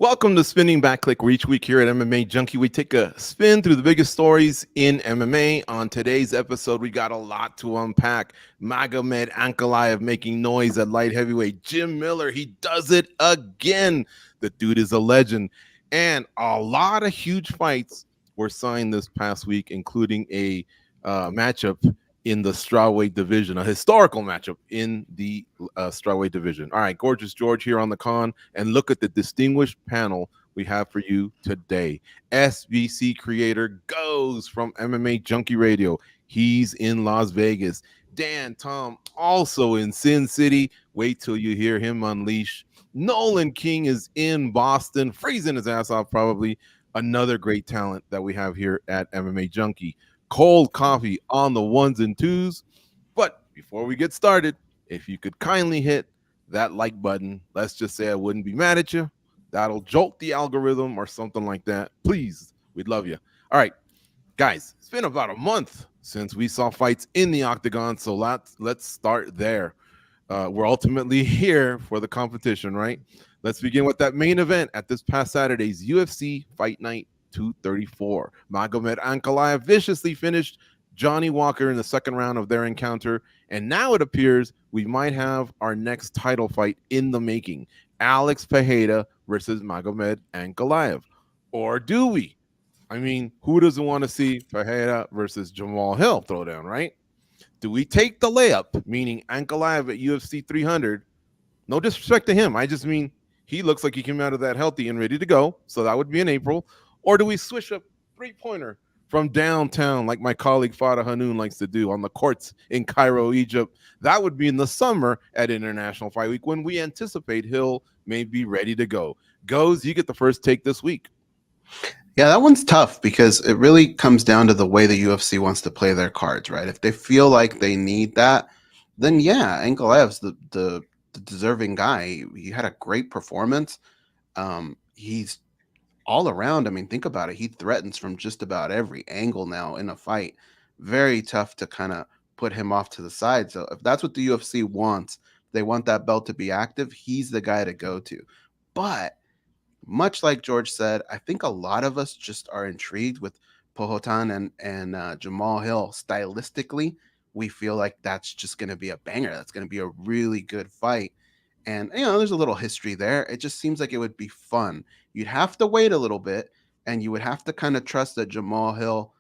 Welcome to Spinning Back Clique, where each week here at MMA Junkie, we take a spin through the biggest stories in MMA. On today's episode, we got a lot to unpack. Magomed Ankalaev making noise at light heavyweight. Jim Miller, he does it again. The dude is a legend. And a lot of huge fights were signed this past week, including a matchup in the strawweight division, a historical matchup in the strawweight division. All right, Gorgeous George here on the con, and look at the distinguished panel we have for you today. SBC creator goes from MMA Junkie Radio. He's in Las Vegas. Dan Tom also in Sin City. Wait till you hear him unleash. Nolan King is in Boston, freezing his ass off probably. Another great talent that we have here at MMA Junkie. Cold coffee on the ones and twos. But before we get started, if you could kindly hit that like button, let's just say I wouldn't be mad at you. That'll jolt the algorithm or something like that. Please, we'd love you. All right, guys, it's been about a month since we saw fights in the octagon, so let's start there. We're ultimately here for the competition, right? Let's begin with that main event at this past Saturday's UFC Fight Night 234. Magomed Ankalaev viciously finished Johnny Walker in the second round of their encounter, and now it appears we might have our next title fight in the making. Alex Pereira versus Magomed Ankalaev. Or do we? I mean, who doesn't want to see Pereira versus Jamal Hill throwdown, right? Do we take the layup, meaning Ankalaev at UFC 300? No disrespect to him. I just mean he looks like he came out of that healthy and ready to go, so that would be in April. Or do we swish a three-pointer from downtown like my colleague Farah Hanoun likes to do on the courts in Cairo, Egypt? That would be in the summer at International Fight Week when we anticipate Hill may be ready to go. Goes, you get the first take this week. Yeah, that one's tough because it really comes down to the way the UFC wants to play their cards, right? If they feel like they need that, then yeah, Ankalaev's the deserving guy. He had a great performance. He's all around. I mean, think about it. He threatens from just about every angle now in a fight. Very tough to kind of put him off to the side. So if that's what the UFC wants, they want that belt to be active, he's the guy to go to. But much like George said, I think a lot of us just are intrigued with Pohotan and Jamal Hill. Stylistically, we feel like that's just going to be a banger. That's going to be a really good fight. And, there's a little history there. It just seems like it would be fun. You'd have to wait a little bit, and you would have to kind of trust that Jamal Hill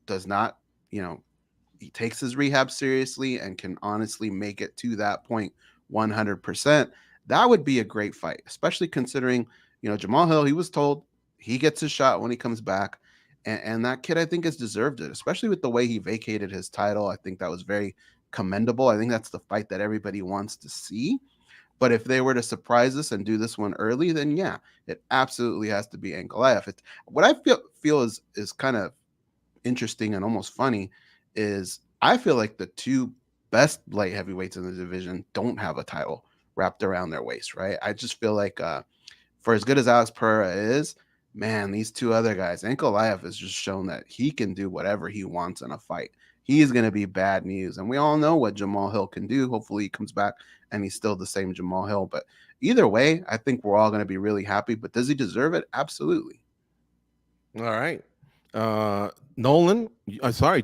does not, he takes his rehab seriously and can honestly make it to that point 100%. That would be a great fight, especially considering, Jamal Hill, he was told he gets his shot when he comes back. And that kid, I think, has deserved it, especially with the way he vacated his title. I think that was very commendable. I think that's the fight that everybody wants to see. But if they were to surprise us and do this one early, then yeah, it absolutely has to be Ankalaev. What I feel is kind of interesting and almost funny is I feel like the two best light heavyweights in the division don't have a title wrapped around their waist, right? I just feel like for as good as Alex Pereira is, man, these two other guys, Ankalaev has just shown that he can do whatever he wants in a fight. He's going to be bad news. And we all know what Jamal Hill can do. Hopefully he comes back and he's still the same Jamal Hill. But either way, I think we're all going to be really happy. But does he deserve it? Absolutely. All right. Nolan,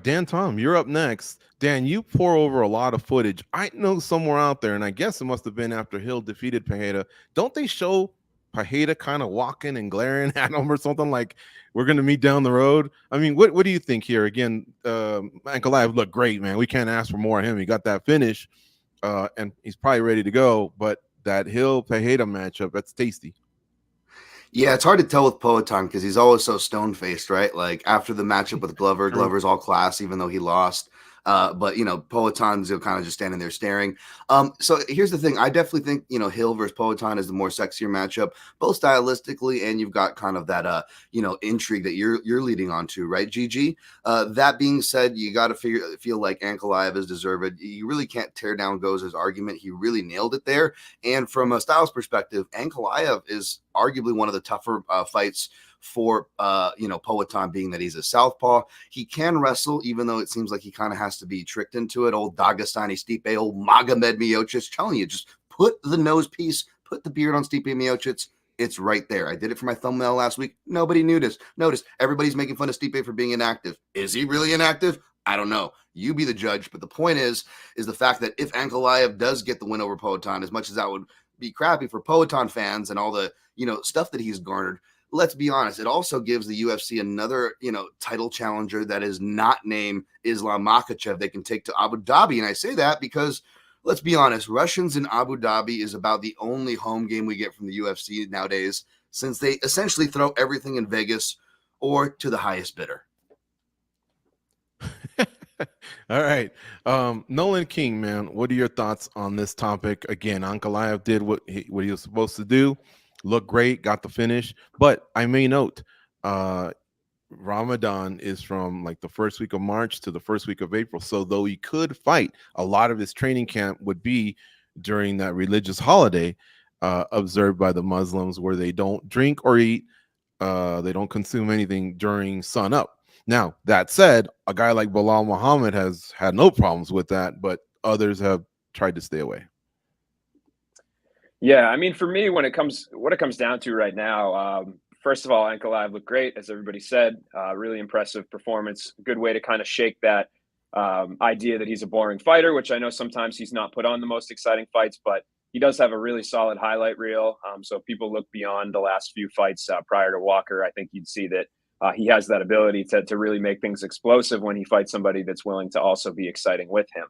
Dan Tom, you're up next. Dan, you pour over a lot of footage. I know somewhere out there, and I guess it must have been after Hill defeated Pereira. Don't they show Pereira kind of walking and glaring at him or something like we're going to meet down the road? I mean, what do you think here? Again, Ankalaev looked great, man. We can't ask for more of him. He got that finish, and he's probably ready to go. But that Hill-Pereira matchup, that's tasty. Yeah, it's hard to tell with Pohotan because he's always so stone-faced, right? Like after the matchup with Glover's all class, even though he lost. But Pohotan's kind of just standing there staring. So here's the thing. I definitely think, Hill versus Pohotan is the more sexier matchup, both stylistically, and you've got kind of that, intrigue that you're leading on to, right, GG? That being said, you got to feel like Ankalaev is deserved. You really can't tear down Goz's argument. He really nailed it there. And from a styles perspective, Ankalaev is arguably one of the tougher fights for Pohotan, being that he's a southpaw. He can wrestle, even though it seems like he kind of has to be tricked into it. Old Dagestani Stipe, old Magomed Miocic, telling you, just put the nose piece, put the beard on Stipe Miocic, It's right there. I did it for my thumbnail last week. Nobody noticed. Everybody's making fun of Stipe for being inactive. Is he really inactive? I don't know. You be the judge. But the point is the fact that if Ankalaev does get the win over Poatan, as much as that would be crappy for Poatan fans and all the, stuff that he's garnered, let's be honest, it also gives the UFC another, title challenger that is not named Islam Makhachev they can take to Abu Dhabi. And I say that because, let's be honest, Russians in Abu Dhabi is about the only home game we get from the UFC nowadays, since they essentially throw everything in Vegas or to the highest bidder. All right. Nolan King, man, what are your thoughts on this topic? Again, Ankalaev did what he was supposed to do. Looked great, got the finish. But I may note, Ramadan is from like the first week of March to the first week of April. So though he could fight, a lot of his training camp would be during that religious holiday observed by the Muslims, where they don't drink or eat. They don't consume anything during sun up. Now, that said, a guy like Bilal Muhammad has had no problems with that, but others have tried to stay away. Yeah, I mean, for me, what it comes down to right now, first of all, Ankalaev looked great, as everybody said. Really impressive performance. Good way to kind of shake that idea that he's a boring fighter, which I know sometimes he's not put on the most exciting fights, but he does have a really solid highlight reel. So if people look beyond the last few fights prior to Walker, I think you'd see that he has that ability to really make things explosive when he fights somebody that's willing to also be exciting with him.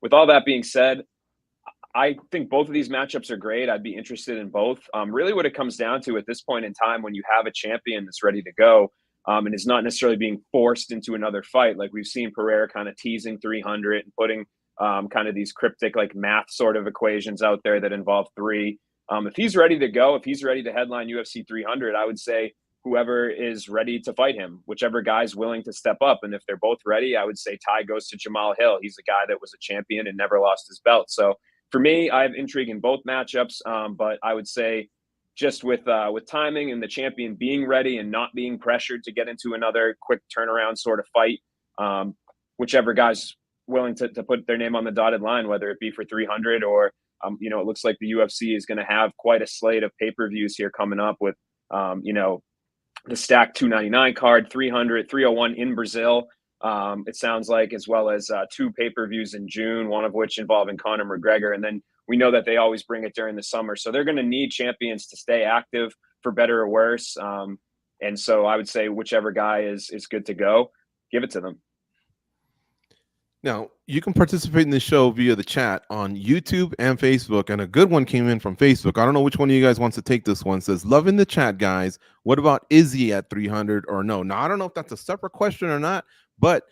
With all that being said, I think both of these matchups are great. I'd be interested in both. Really what it comes down to at this point in time, when you have a champion that's ready to go and is not necessarily being forced into another fight, like we've seen Pereira kind of teasing 300 and putting kind of these cryptic like math sort of equations out there that involve 3. If he's ready to go, if he's ready to headline UFC 300, I would say whoever is ready to fight him, whichever guy's willing to step up. And if they're both ready, I would say Ty goes to Jamal Hill. He's a guy that was a champion and never lost his belt. So for me, I have intrigue in both matchups, but I would say just with timing and the champion being ready and not being pressured to get into another quick turnaround sort of fight, whichever guy's willing to put their name on the dotted line, whether it be for 300 or, it looks like the UFC is going to have quite a slate of pay-per-views here coming up with, the stacked 299 card, 300, 301 in Brazil. It sounds like, as well as 2 pay-per-views in June, one of which involving Conor McGregor. And then we know that they always bring it during the summer. So they're going to need champions to stay active for better or worse. And so I would say whichever guy is good to go, give it to them. Now, you can participate in the show via the chat on YouTube and Facebook, and a good one came in from Facebook. I don't know which one of you guys wants to take this one. It says, loving the chat, guys. What about Izzy at 300 or no? Now, I don't know if that's a separate question or not, but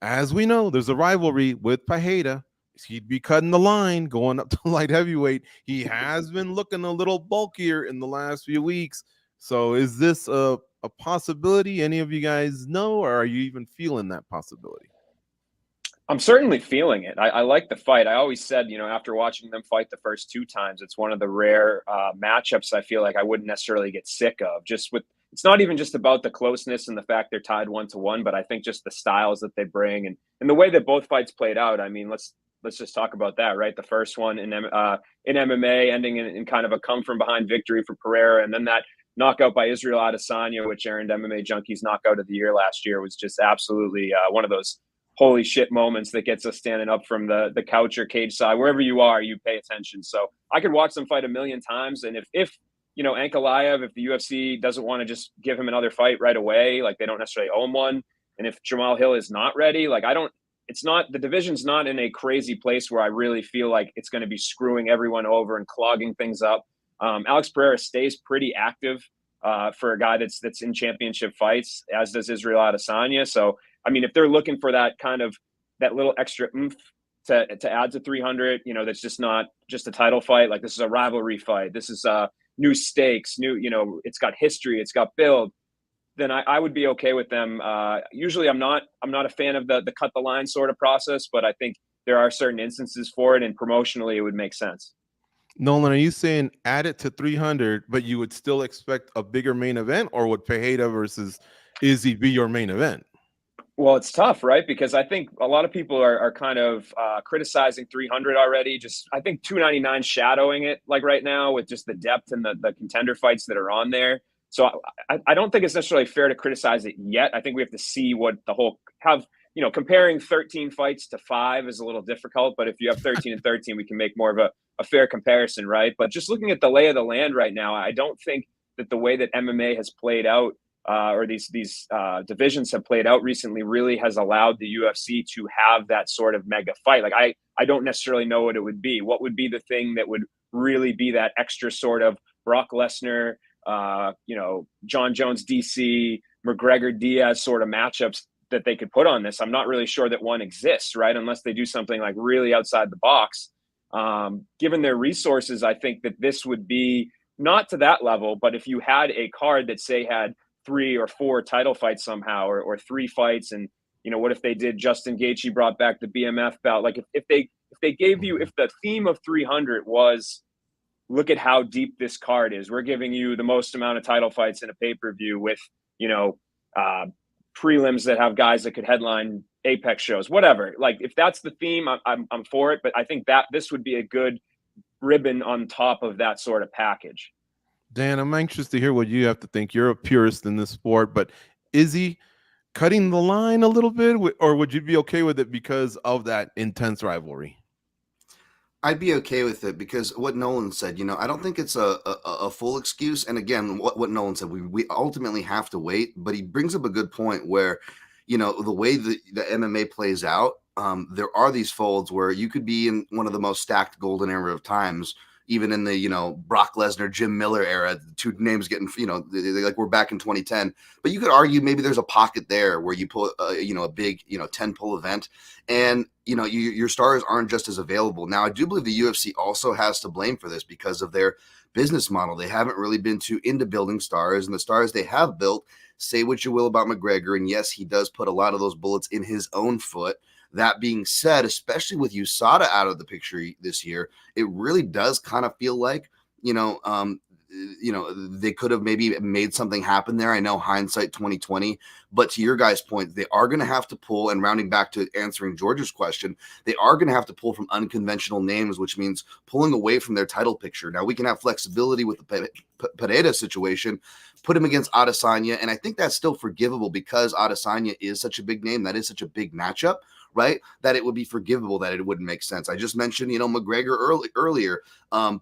as we know, there's a rivalry with Pereira. He'd be cutting the line, going up to light heavyweight. He has been looking a little bulkier in the last few weeks. So is this a possibility? Any of you guys know, or are you even feeling that possibility? I'm certainly feeling it. I like the fight. I always said, after watching them fight the first 2 times, it's one of the rare matchups I feel like I wouldn't necessarily get sick of. It's not even just about the closeness and the fact they're tied 1-1, but I think just the styles that they bring and the way that both fights played out. I mean, let's just talk about that, right? The first one in MMA ending in kind of a come from behind victory for Pereira, and then that knockout by Israel Adesanya, which earned MMA Junkie's knockout of the year last year, was just absolutely one of those holy shit moments that gets us standing up from the couch or cage side. Wherever you are, you pay attention. So I could watch them fight a million times. And if Ankalaev, if the UFC doesn't want to just give him another fight right away, like they don't necessarily owe him one. And if Jamal Hill is not ready, the division's not in a crazy place where I really feel like it's going to be screwing everyone over and clogging things up. Alex Pereira stays pretty active for a guy that's in championship fights, as does Israel Adesanya. So, I mean, if they're looking for that kind of that little extra oomph to add to 300, that's just not just a title fight. Like, this is a rivalry fight. This is new stakes, it's got history, it's got build. Then I would be okay with them. Usually I'm not a fan of the cut the line sort of process, but I think there are certain instances for it, and promotionally it would make sense. Nolan, are you saying add it to 300, but you would still expect a bigger main event, or would Pereira versus Izzy be your main event? Well, it's tough, right? Because I think a lot of people are kind of criticizing 300 already. Just I think 299 shadowing it like right now with just the depth and the contender fights that are on there. So I don't think it's necessarily fair to criticize it yet. I think we have to see what the whole have. Comparing 13 fights to 5 is a little difficult, but if you have 13 and 13, we can make more of a fair comparison, right? But just looking at the lay of the land right now, I don't think that the way that MMA has played out or these divisions have played out recently really has allowed the UFC to have that sort of mega fight. Like I don't necessarily know what it would be. What would be the thing that would really be that extra sort of Brock Lesnar, John Jones, DC, McGregor, Diaz sort of matchups that they could put on this? I'm not really sure that one exists, right? Unless they do something like really outside the box. Given their resources, I think that this would be not to that level, but if you had a card that say had 3 or 4 title fights somehow, or 3 fights, and what if they did Justin Gaethje brought back the BMF belt? Like if they gave you, if the theme of 300 was, look at how deep this card is, we're giving you the most amount of title fights in a pay-per-view with prelims that have guys that could headline Apex shows, whatever. Like if that's the theme, I'm for it. But I think that this would be a good ribbon on top of that sort of package. Dan, I'm anxious to hear what you have to think. You're a purist in this sport, but is he cutting the line a little bit, or would you be okay with it because of that intense rivalry? I'd be okay with it because what Nolan said, I don't think it's a full excuse. And again, what Nolan said, we ultimately have to wait, but he brings up a good point where, the way the MMA plays out, there are these folds where you could be in one of the most stacked golden era of times, even in the, Brock Lesnar, Jim Miller era, the 2 names getting, like we're back in 2010, but you could argue maybe there's a pocket there where you pull, a big, 10-pull event, and, your stars aren't just as available. Now, I do believe the UFC also has to blame for this because of their business model. They haven't really been too into building stars, and the stars they have built, say what you will about McGregor, and yes, he does put a lot of those bullets in his own foot. That being said, especially with USADA out of the picture this year, it really does kind of feel like, they could have maybe made something happen there. I know hindsight 2020, but to your guys' point, they are going to have to pull, and rounding back to answering George's question, they are going to have to pull from unconventional names, which means pulling away from their title picture. Now, we can have flexibility with the Pereira situation, put him against Adesanya, and I think that's still forgivable because Adesanya is such a big name. That is such a big matchup, right? That it would be forgivable, that it wouldn't make sense. I just mentioned, McGregor earlier.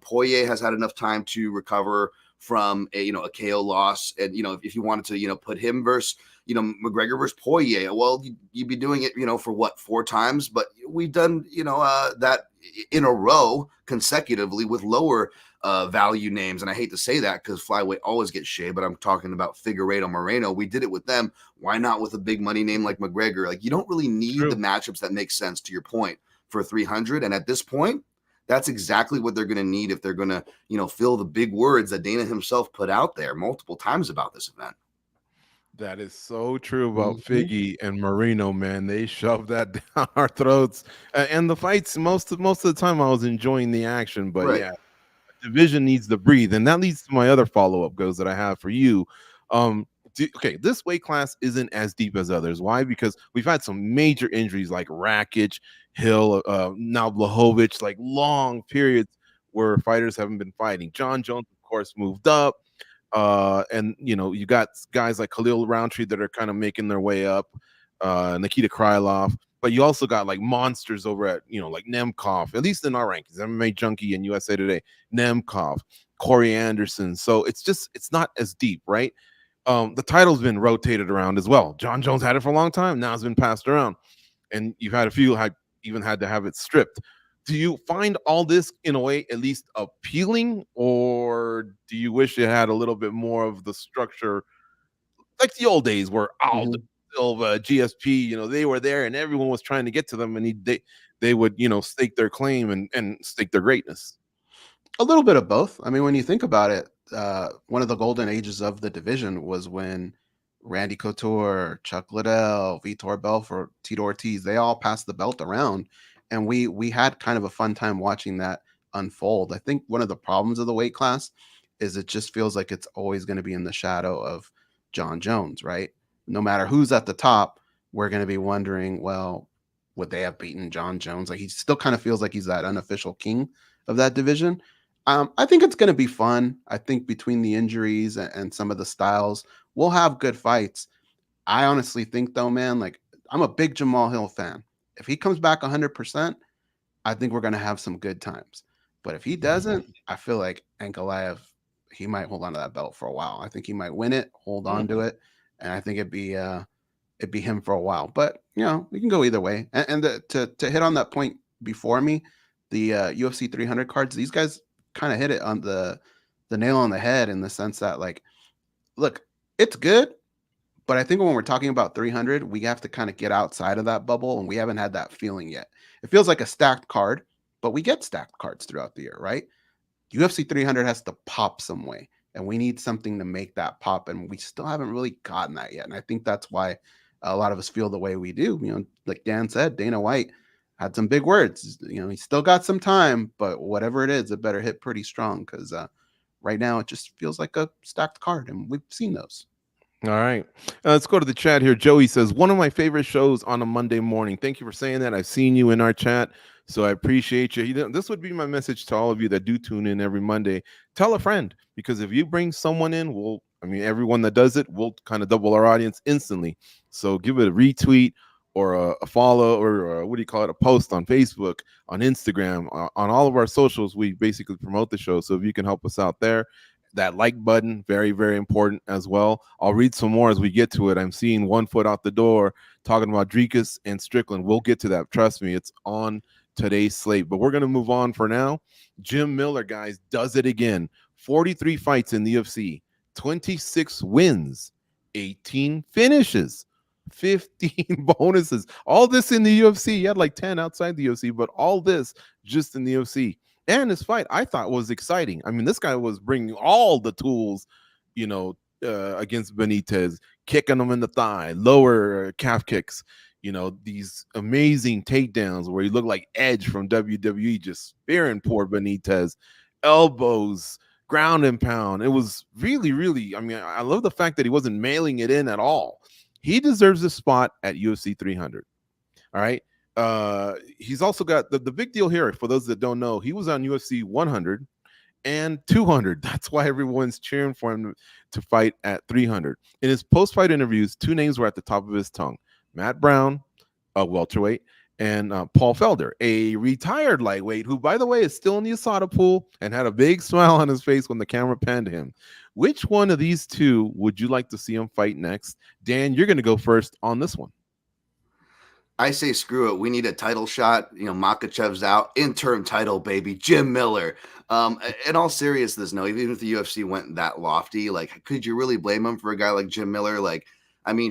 Poirier has had enough time to recover from a KO loss. And, if you wanted to, put him versus, McGregor versus Poirier, well, you'd be doing it, for what, 4 times? But we've done, that in a row consecutively with lower value names. And I hate to say that because flyweight always gets shade, but I'm talking about Figueiredo, Moreno. We did it with them. Why not with a big money name like McGregor? Like, you don't really need the matchups that make sense, to your point, for 300. And at this point, that's exactly what they're going to need if they're going to, fill the big words that Dana himself put out there multiple times about this event. That is so true about Figgy and Marino, man. They shoved that down our throats. And the fights, most of the time I was enjoying the action, but Right. yeah, division needs to breathe. And that leads to my other follow-up goes that I have for you. Okay, this weight class isn't as deep as others. Why? Because we've had some major injuries like Rakic, Hill, now Blachowicz, like long periods where fighters haven't been fighting. John Jones, of course, moved up. And you got guys like Khalil Roundtree that are kind of making their way up, Nikita Krylov, but you also got like monsters over at like Nemkov, at least in our rankings, MMA Junkie and USA Today, Nemkov, Corey Anderson. So it's not as deep, right? The title's been rotated around as well. John Jones had it for a long time, now it's been passed around, and you've had a few even had to have it stripped. Do you find all this in a way at least appealing, or do you wish it had a little bit more of the structure like the old days where Aldo, Silva, GSP, they were there and everyone was trying to get to them, and they would stake their claim and stake their greatness? A little bit of both. I mean, when you think about it, one of the golden ages of the division was when Randy Couture, Chuck Liddell, Vitor Belfort, Tito Ortiz, they all passed the belt around. And we had kind of a fun time watching that unfold. I think one of the problems of the weight class is it just feels like it's always going to be in the shadow of John Jones, right? No matter who's at the top, we're going to be wondering, well, would they have beaten John Jones? Like, he still kind of feels like he's that unofficial king of that division. I think it's going to be fun. I think between the injuries and some of the styles, we'll have good fights. I honestly think, though, man, like, I'm a big Jamal Hill fan. If he comes back 100%, I think we're going to have some good times. But if he doesn't, I feel like Ankalaev, he might hold on to that belt for a while. I think he might win it, hold on to it, and I think it'd be him for a while. But we can go either way. And to hit on that point before me, the UFC 300 cards, these guys kind of hit it on the nail on the head in the sense that, like, look, it's good, but I think when we're talking about 300, we have to kind of get outside of that bubble, and we haven't had that feeling yet. It feels like a stacked card, but we get stacked cards throughout the year, right? UFC 300 has to pop some way, and we need something to make that pop, and we still haven't really gotten that yet. And I think that's why a lot of us feel the way we do. Like Dan said, Dana White had some big words. He's still got some time, but whatever it is, it better hit pretty strong, because right now it just feels like a stacked card, and we've seen those. All right. Let's go to the chat here. Joey says, one of my favorite shows on a Monday morning. Thank you for saying that. I've seen you in our chat, so I appreciate you. This would be my message to all of you that do tune in every Monday. Tell a friend, because if you bring someone in, everyone that does it, we'll kind of double our audience instantly. So give it a retweet or a follow, or a post on Facebook, on Instagram, on all of our socials. We basically promote the show. So if you can help us out there, that like button, very, very important as well. I'll read some more as we get to it. I'm seeing one foot out the door talking about Dricus and Strickland. We'll get to that. Trust me, it's on today's slate. But we're going to move on for now. Jim Miller, guys, does it again. 43 fights in the UFC, 26 wins, 18 finishes, 15 bonuses. All this in the UFC. He had like 10 outside the UFC, but all this just in the UFC. And his fight, I thought, was exciting. I mean, this guy was bringing all the tools, against Benitez, kicking him in the thigh, lower calf kicks, these amazing takedowns where he looked like Edge from WWE, just spearing poor Benitez, elbows, ground and pound. It was really, really, I love the fact that he wasn't mailing it in at all. He deserves a spot at UFC 300. All right. He's also got the big deal here. For those that don't know, he was on UFC 100 and 200. That's why everyone's cheering for him to fight at 300. In his post-fight interviews, two names were at the top of his tongue: Matt Brown, a welterweight, and Paul Felder, a retired lightweight, who, by the way, is still in the Asada pool and had a big smile on his face when the camera panned him. Which one of these two would you like to see him fight next? Dan, you're going to go first on this one. I say screw it. We need a title shot. Makhachev's out. Interim title, baby. Jim Miller. In all seriousness, no, even if the UFC went that lofty, like, could you really blame him for a guy like Jim Miller? Like,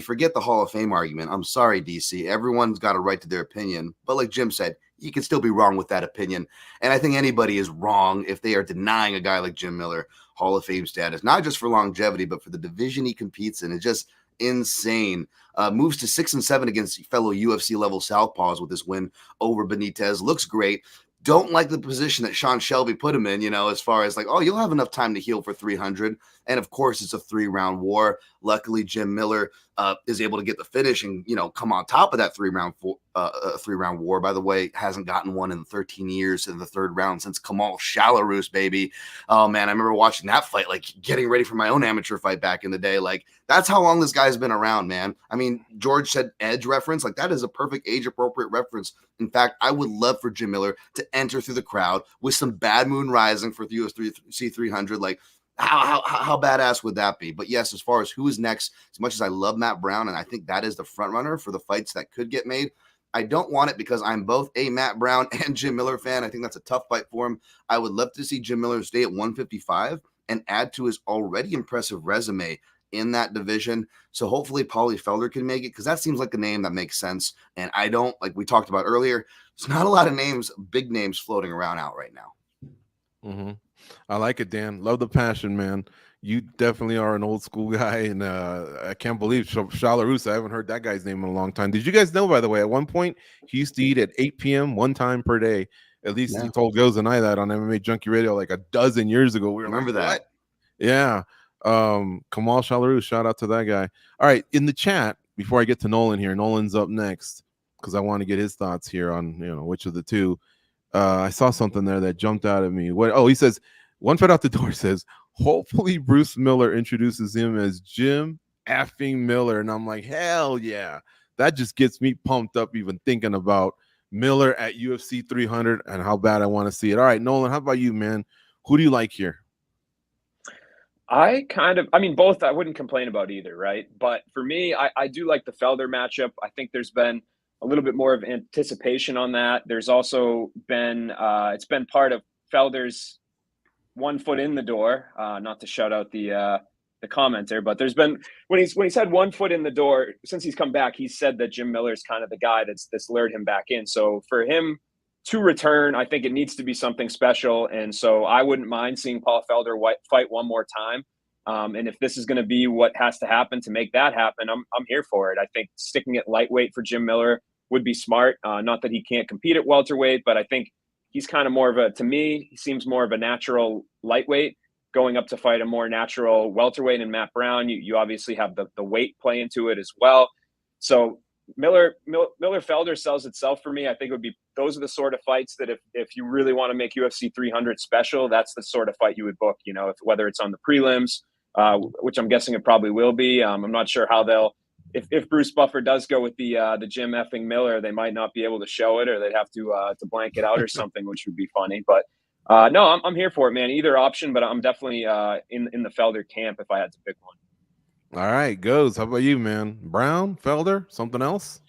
forget the Hall of Fame argument. I'm sorry, DC. Everyone's got a right to their opinion. But like Jim said, you can still be wrong with that opinion. And I think anybody is wrong if they are denying a guy like Jim Miller Hall of Fame status, not just for longevity, but for the division he competes in. It's just insane. Moves to 6-7 against fellow UFC level southpaws with this win over Benitez. Looks great. Don't like the position that Sean Shelby put him in, as far as like, oh, you'll have enough time to heal for 300. And of course, it's a 3-round war. Luckily, Jim Miller is able to get the finish and, come on top of that 3-round war. By the way, hasn't gotten one in 13 years in the third round since Kamal Shalarus, baby. Oh, man, I remember watching that fight, like getting ready for my own amateur fight back in the day. Like, that's how long this guy's been around, man. George said Edge reference. Like, that is a perfect age-appropriate reference. In fact, I would love for Jim Miller to enter through the crowd with some Bad Moon Rising for the UFC 300. Like, how badass would that be? But yes, as far as who is next, as much as I love Matt Brown, and I think that is the front runner for the fights that could get made, I don't want it because I'm both a Matt Brown and Jim Miller fan. I think that's a tough fight for him. I would love to see Jim Miller stay at 155 and add to his already impressive resume in that division. So hopefully Paulie Felder can make it, because that seems like a name that makes sense. And I don't, like we talked about earlier, there's not a lot of names, big names floating around out right now. Mm-hmm. I like it, Dan. Love the passion, man. You definitely are an old school guy, and I can't believe Shalarus. I haven't heard that guy's name in a long time. Did you guys know, by the way, at one point he used to eat at 8 p.m. one time per day? At least he told Goes and I that on MMA Junkie Radio like a dozen years ago. We remember that. Yeah. Kamal Shalarus, shout out to that guy. All right, in the chat, before I get to Nolan here, Nolan's up next because I want to get his thoughts here on which of the two. I saw something there that jumped out at me. He says one foot out the door says, hopefully Bruce Miller introduces him as Jim effing Miller, and I'm like, hell yeah, that just gets me pumped up even thinking about Miller at UFC 300 and how bad I want to see it. All right, Nolan, how about you, man? Who do you like here? Both I wouldn't complain about either, right? But for me, I do like the Felder matchup. I think there's been a little bit more of anticipation on that. There's also been, it's been part of Felder's one foot in the door, not to shout out the commenter, but there's been, when he's had one foot in the door, since he's come back, he said that Jim Miller's kind of the guy that's lured him back in. So for him to return, I think it needs to be something special. And so I wouldn't mind seeing Paul Felder fight one more time. And if this is going to be what has to happen to make that happen, I'm here for it. I think sticking it lightweight for Jim Miller would be smart. Not that he can't compete at welterweight, but I think he's kind of more of to me, he seems more of a natural lightweight going up to fight a more natural welterweight in Matt Brown. You obviously have the weight play into it as well. So Miller Felder sells itself for me. I think those are the sort of fights that if you really want to make UFC 300 special, that's the sort of fight you would book, whether it's on the prelims, which I'm guessing it probably will be. I'm not sure how if Bruce Buffer does go with the Jim effing Miller, they might not be able to show it, or they'd have to blank it out or something, which would be funny. But no, I'm here for it, man. Either option, but I'm definitely in the Felder camp if I had to pick one. All right, goes. How about you, man? Brown, Felder, something else?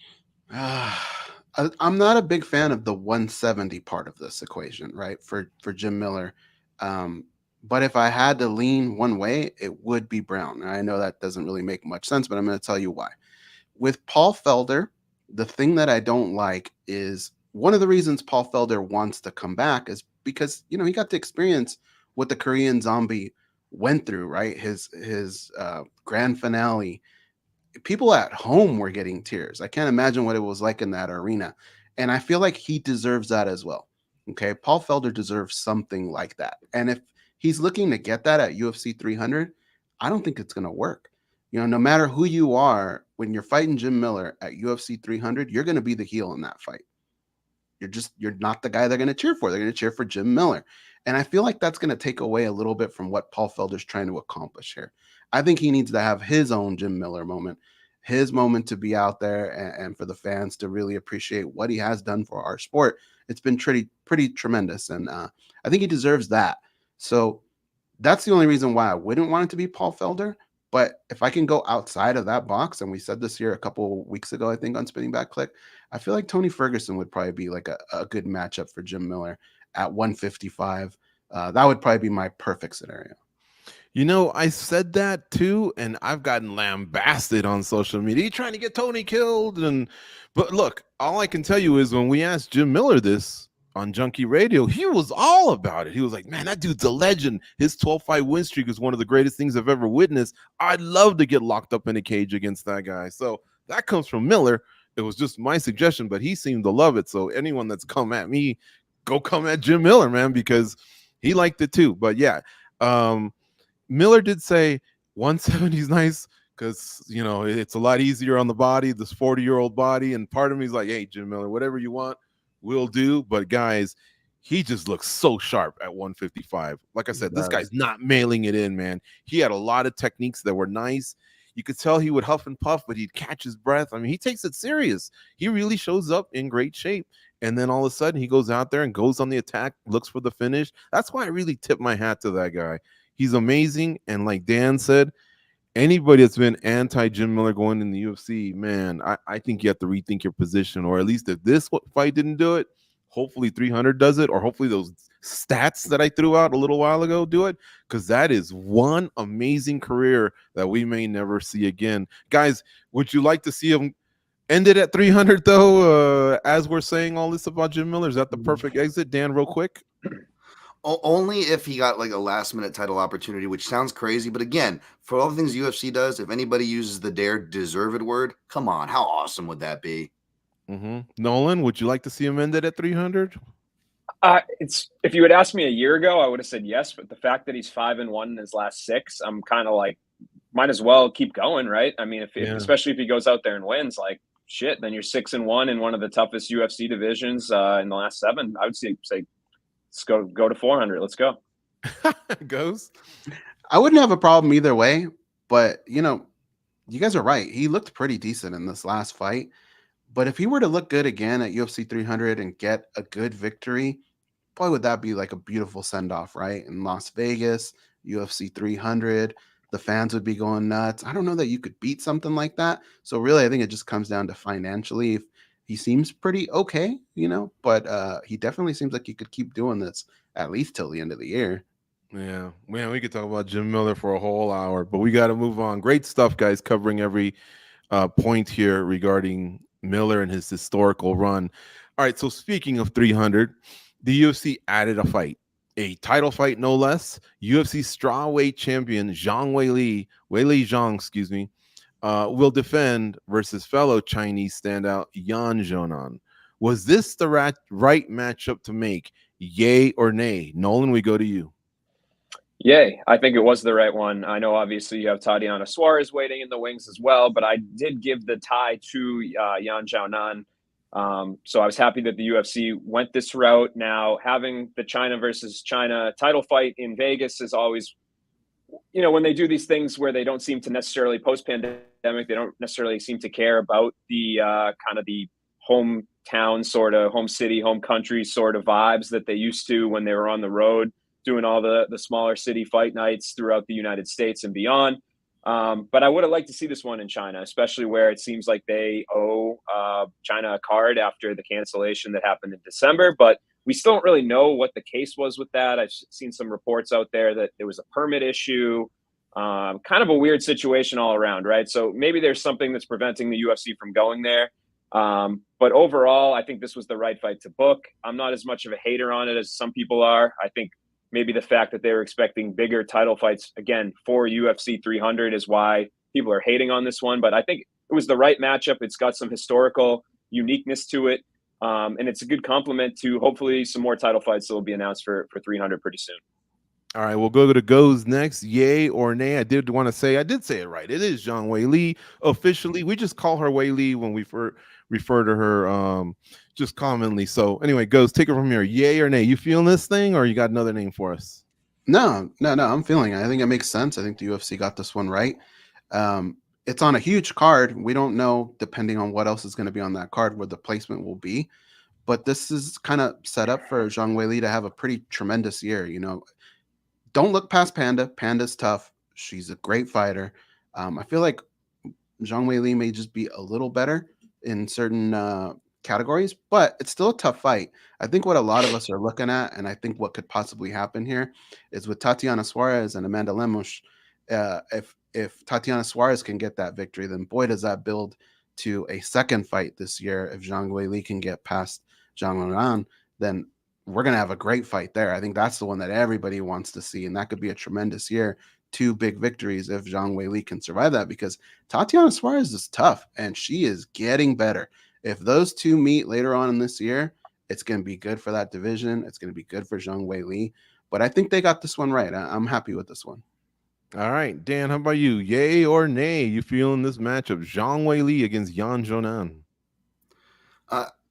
I'm not a big fan of the 170 part of this equation, right? For Jim Miller. But if I had to lean one way, it would be Brown. And I know that doesn't really make much sense, but I'm going to tell you why. With Paul Felder, the thing that I don't like is one of the reasons Paul Felder wants to come back is because, he got to experience what the Korean Zombie went through, right? His grand finale. People at home were getting tears. I can't imagine what it was like in that arena. And I feel like he deserves that as well. Okay. Paul Felder deserves something like that. And if he's looking to get that at UFC 300, I don't think it's going to work. No matter who you are, when you're fighting Jim Miller at UFC 300, you're going to be the heel in that fight. You're not the guy they're going to cheer for. They're going to cheer for Jim Miller. And I feel like that's going to take away a little bit from what Paul Felder's trying to accomplish here. I think he needs to have his own Jim Miller moment, his moment to be out there and for the fans to really appreciate what he has done for our sport. It's been pretty tremendous. And I think he deserves that. So that's the only reason why I wouldn't want it to be Paul Felder. But if I can go outside of that box, and we said this here a couple weeks ago, I think on Spinning Back Clique, I feel like Tony Ferguson would probably be like a good matchup for Jim Miller at 155. That would probably be my perfect scenario. I said that too, and I've gotten lambasted on social media. You're trying to get Tony killed. But look, all I can tell you is when we asked Jim Miller this on Junkie Radio, he was all about it. He was like, man, that dude's a legend. His 12-fight win streak is one of the greatest things I've ever witnessed. I'd love to get locked up in a cage against that guy. So that comes from Miller. It was just my suggestion, but he seemed to love it. So anyone that's come at me, go come at Jim Miller, man, because he liked it too. But yeah, Miller did say 170 is nice because, it's a lot easier on the body, this 40-year-old body. And part of me is like, hey, Jim Miller, whatever you want, we'll do. But guys, he just looks so sharp at 155. Like I said, this guy's not mailing it in, man. He had a lot of techniques that were nice. You could tell he would huff and puff, but he'd catch his breath. I mean, he takes it serious. He really shows up in great shape. And then all of a sudden he goes out there and goes on the attack, looks for the finish. That's why I really tip my hat to that guy. He's amazing. And like Dan said, anybody that's been anti-Jim Miller going in the UFC, man, I think you have to rethink your position. Or at least if this fight didn't do it, hopefully 300 does it. Or hopefully those stats that I threw out a little while ago do it. Because that is one amazing career that we may never see again. Guys, would you like to see him end it at 300, though, as we're saying all this about Jim Miller? Is that the perfect exit? Dan, real quick. Only if he got like a last-minute title opportunity, which sounds crazy. But again, for all the things UFC does, if anybody uses the dare deserved word, come on, how awesome would that be? Nolan, would you like to see him end it at 300? If you had asked me a year ago, I would have said yes. But the fact that he's 5-1 in his last 6, I'm kind of like might as well keep going, right? I mean, if Yeah. especially if he goes out there and wins, like shit, then you're 6-1 in one of the toughest UFC divisions in the last 7. I would say let's go to 400. Let's go. Goes. I wouldn't have a problem either way, but you know, you guys are right. He looked pretty decent in this last fight. But if he were to look good again at UFC 300 and get a good victory, boy, would that be like a beautiful send off, right? In Las Vegas, UFC 300, the fans would be going nuts. I don't know that you could beat something like that. So really, I think it just comes down to financially. If he seems pretty okay, you know, but he definitely seems like he could keep doing this at least till the end of the year. Yeah, man, we could talk about Jim Miller for a whole hour, but we got to move on. Great stuff, guys, covering every point here regarding Miller and his historical run. All right, so speaking of 300, the UFC added a fight, a title fight, no less. UFC strawweight champion Zhang Weili Zhang, excuse me, will defend versus fellow Chinese standout Yan Xiaonan. Was this the right matchup to make? Yay or nay? Nolan, we go to you. Yay. I think it was the right one. I know obviously you have Tatiana Suarez waiting in the wings as well, but I did give the tie to Yan Xiaonan. So I was happy that the UFC went this route. Now, having the China versus China title fight in Vegas is always, you know, when they do these things where they don't seem to necessarily post-pandemic, they don't necessarily seem to care about the kind of the hometown sort of, home city, home country sort of vibes that they used to when they were on the road, doing all the smaller city fight nights throughout the United States and beyond. But I would have liked to see this one in China, especially where it seems like they owe China a card after the cancellation that happened in December. But we still don't really know what the case was with that. I've seen some reports out there that there was a permit issue, kind of a weird situation all around, right? So maybe there's something that's preventing the UFC from going there. But overall, I think this was the right fight to book. I'm not as much of a hater on it as some people are. I think maybe the fact that they were expecting bigger title fights, again, for UFC 300 is why people are hating on this one. But I think it was the right matchup. It's got some historical uniqueness to it. And it's a good complement to hopefully some more title fights that will be announced for 300 pretty soon. All right, we'll go to Goes next. Yay or nay? I did say it right. It is Zhang Weili officially. We just call her Weili when we refer to her just commonly. So anyway, Goes, take it from here. Yay or nay? You feeling this thing, or you got another name for us? No, I'm feeling it. I think it makes sense. I think the UFC got this one right. It's on a huge card. We don't know, depending on what else is going to be on that card, where the placement will be. But this is kind of set up for Zhang Weili to have a pretty tremendous year. You know, don't look past Panda. Panda's tough. She's a great fighter. I feel like Zhang Weili may just be a little better in certain categories, but it's still a tough fight. I think what a lot of us are looking at, and I think what could possibly happen here, is with Tatiana Suarez and Amanda Lemos. If Tatiana Suarez can get that victory, then boy, does that build to a second fight this year. If Zhang Weili can get past Zhang Xiaonan, then we're going to have a great fight there. I think that's the one that everybody wants to see, and that could be a tremendous year. 2 big victories if Zhang Weili can survive that, because Tatiana Suarez is tough, and she is getting better. If those two meet later on in this year, it's going to be good for that division. It's going to be good for Zhang Weili. But I think they got this one right. I'm happy with this one. All right, Dan, how about you? Yay or nay? You feeling this matchup? Zhang Weili against Yan Xiaonan.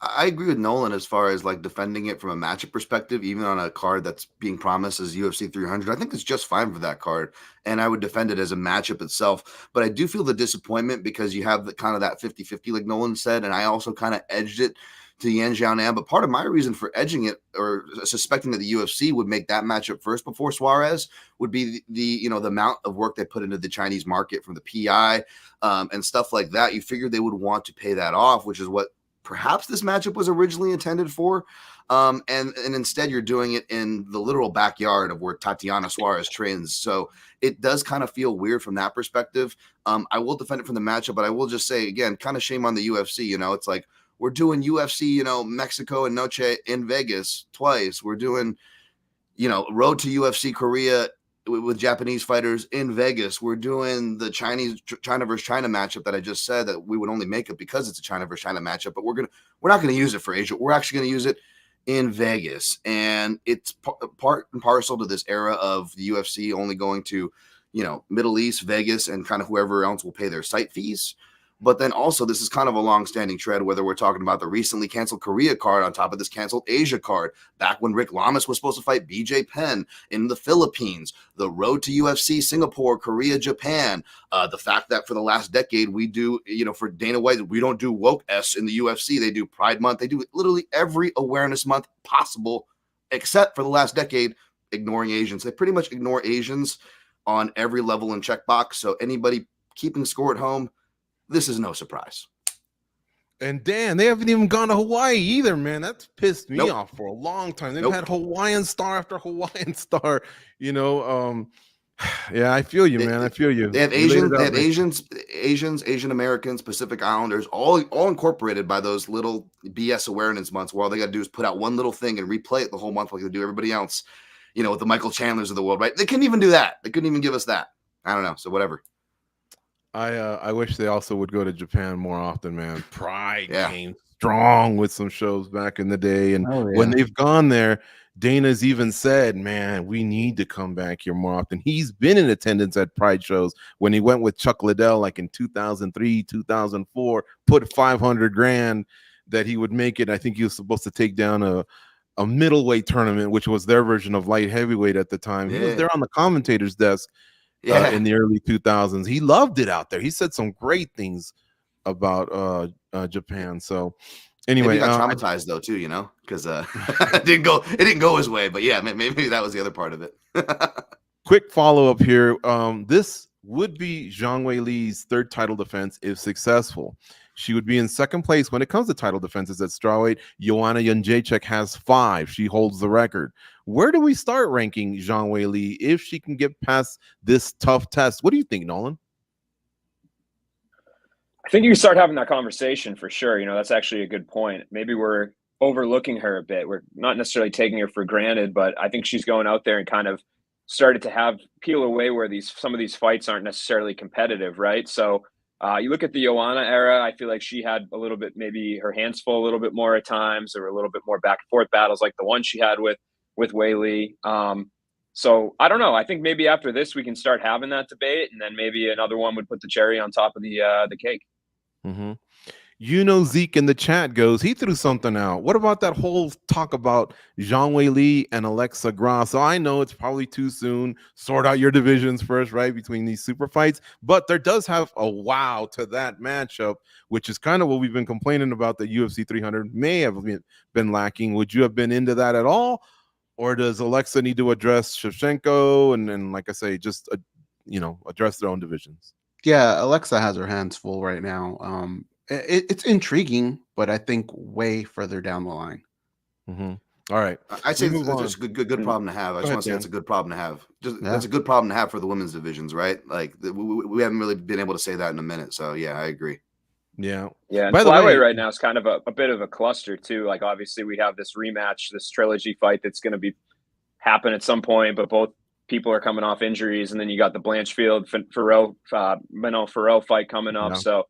I agree with Nolan as far as like defending it from a matchup perspective, even on a card that's being promised as UFC 300. I think it's just fine for that card, and I would defend it as a matchup itself. But I do feel the disappointment because you have the kind of that 50-50, like Nolan said, and I also kind of edged it to Yan Xiaonan. But part of my reason for edging it or suspecting that the UFC would make that matchup first before Suarez would be the amount of work they put into the Chinese market from the PI and stuff like that. You figured they would want to pay that off, which is what perhaps this matchup was originally intended for. And instead you're doing it in the literal backyard of where Tatiana Suarez trains. So it does kind of feel weird from that perspective. I will defend it from the matchup, but I will just say again, kind of shame on the UFC. It's like we're doing UFC, Mexico and Noche in Vegas twice. We're doing, road to UFC Korea with Japanese fighters in Vegas. We're doing the China versus China matchup that I just said that we would only make it because it's a China versus China matchup, but we're not going to use it for Asia. We're actually going to use it in Vegas. And it's part and parcel to this era of the UFC only going to Middle East, Vegas, and kind of whoever else will pay their site fees. But then also, this is kind of a long-standing trend, whether we're talking about the recently canceled Korea card on top of this canceled Asia card, back when Rick Lamas was supposed to fight BJ Penn in the Philippines, the road to UFC, Singapore, Korea, Japan, the fact that for the last decade, we do, for Dana White, we don't do woke-s in the UFC. They do Pride Month. They do literally every awareness month possible, except for the last decade, ignoring Asians. They pretty much ignore Asians on every level and checkbox. So anybody keeping score at home, this is no surprise. And Dan, they haven't even gone to Hawaii either, man. That's pissed me Nope. off for a long time. They've Nope. had Hawaiian star after Hawaiian star. Yeah, I feel you, man. I feel you. They have You laid Asians, it they out have Asian Americans, Pacific Islanders, all incorporated by those little BS awareness months where all they got to do is put out one little thing and replay it the whole month like they do everybody else, with the Michael Chandlers of the world, right? They couldn't even do that. They couldn't even give us that. I don't know. So whatever. I wish they also would go to Japan more often, man. Pride Yeah. came strong with some shows back in the day, and Oh, yeah. when they've gone there, Dana's even said, "Man, we need to come back here more often." He's been in attendance at Pride shows when he went with Chuck Liddell, like in 2003, 2004, put 500 grand that he would make it. I think he was supposed to take down a middleweight tournament, which was their version of light heavyweight at the time. He was Yeah. there on the commentator's desk. Yeah. In the early 2000s. He loved it out there. He said some great things about Japan. So anyway, maybe he got traumatized though too, because it didn't go his way. But yeah, maybe that was the other part of it. quick follow-up here. This would be Zhang Weili's third title defense if successful. She would be in second place when it comes to title defenses at strawweight. Joanna Jędrzejczyk has 5. She holds the record. Where do we start ranking Zhang Weili if she can get past this tough test? What do you think, Nolan? I think you can start having that conversation for sure. That's actually a good point. Maybe we're overlooking her a bit. We're not necessarily taking her for granted, but I think she's going out there and kind of started to peel away where some of these fights aren't necessarily competitive, right? So you look at the Joanna era, I feel like she had a little bit, maybe her hands full a little bit more at times, or a little bit more back and forth battles like the one she had with Weili. So I don't know. I think maybe after this we can start having that debate, and then maybe another one would put the cherry on top of the cake. Mm-hmm. Zeke in the chat goes, he threw something out. What about that whole talk about Zhang Weili and Alexa Grasso? So I know it's probably too soon. Sort out your divisions first, right, between these super fights. But there does have a wow to that matchup, which is kind of what we've been complaining about that UFC 300 may have been lacking. Would you have been into that at all? Or does Alexa need to address Shevchenko and like I say, just address their own divisions? Yeah, Alexa has her hands full right now. It's intriguing, but I think way further down the line. Mm-hmm. All right, I'd say it's a good problem to have. I just want to say that's a good problem to have. That's a good problem to have for the women's divisions, right? Like we haven't really been able to say that in a minute. So yeah, I agree. Yeah. And flyweight right now is kind of a bit of a cluster too. Like obviously we have this rematch, this trilogy fight that's going to happen at some point, but both people are coming off injuries, and then you got the Blanchfield Farrell fight coming up. Yeah. So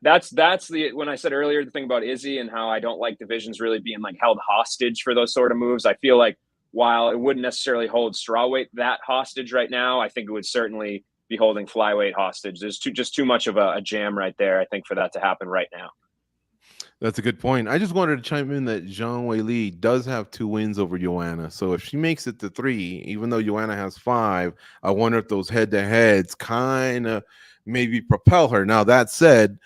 that's when I said earlier the thing about Izzy and how I don't like divisions really being like held hostage for those sort of moves. I feel like while it wouldn't necessarily hold strawweight that hostage right now, I think it would certainly be holding flyweight hostage. There's just too much of a jam right there, I think, for that to happen right now. That's a good point. I just wanted to chime in that Zhang Weili does have 2 wins over Joanna. So if she makes it to 3, even though Joanna has 5, I wonder if those head-to-heads kind of maybe propel her. Now, that said,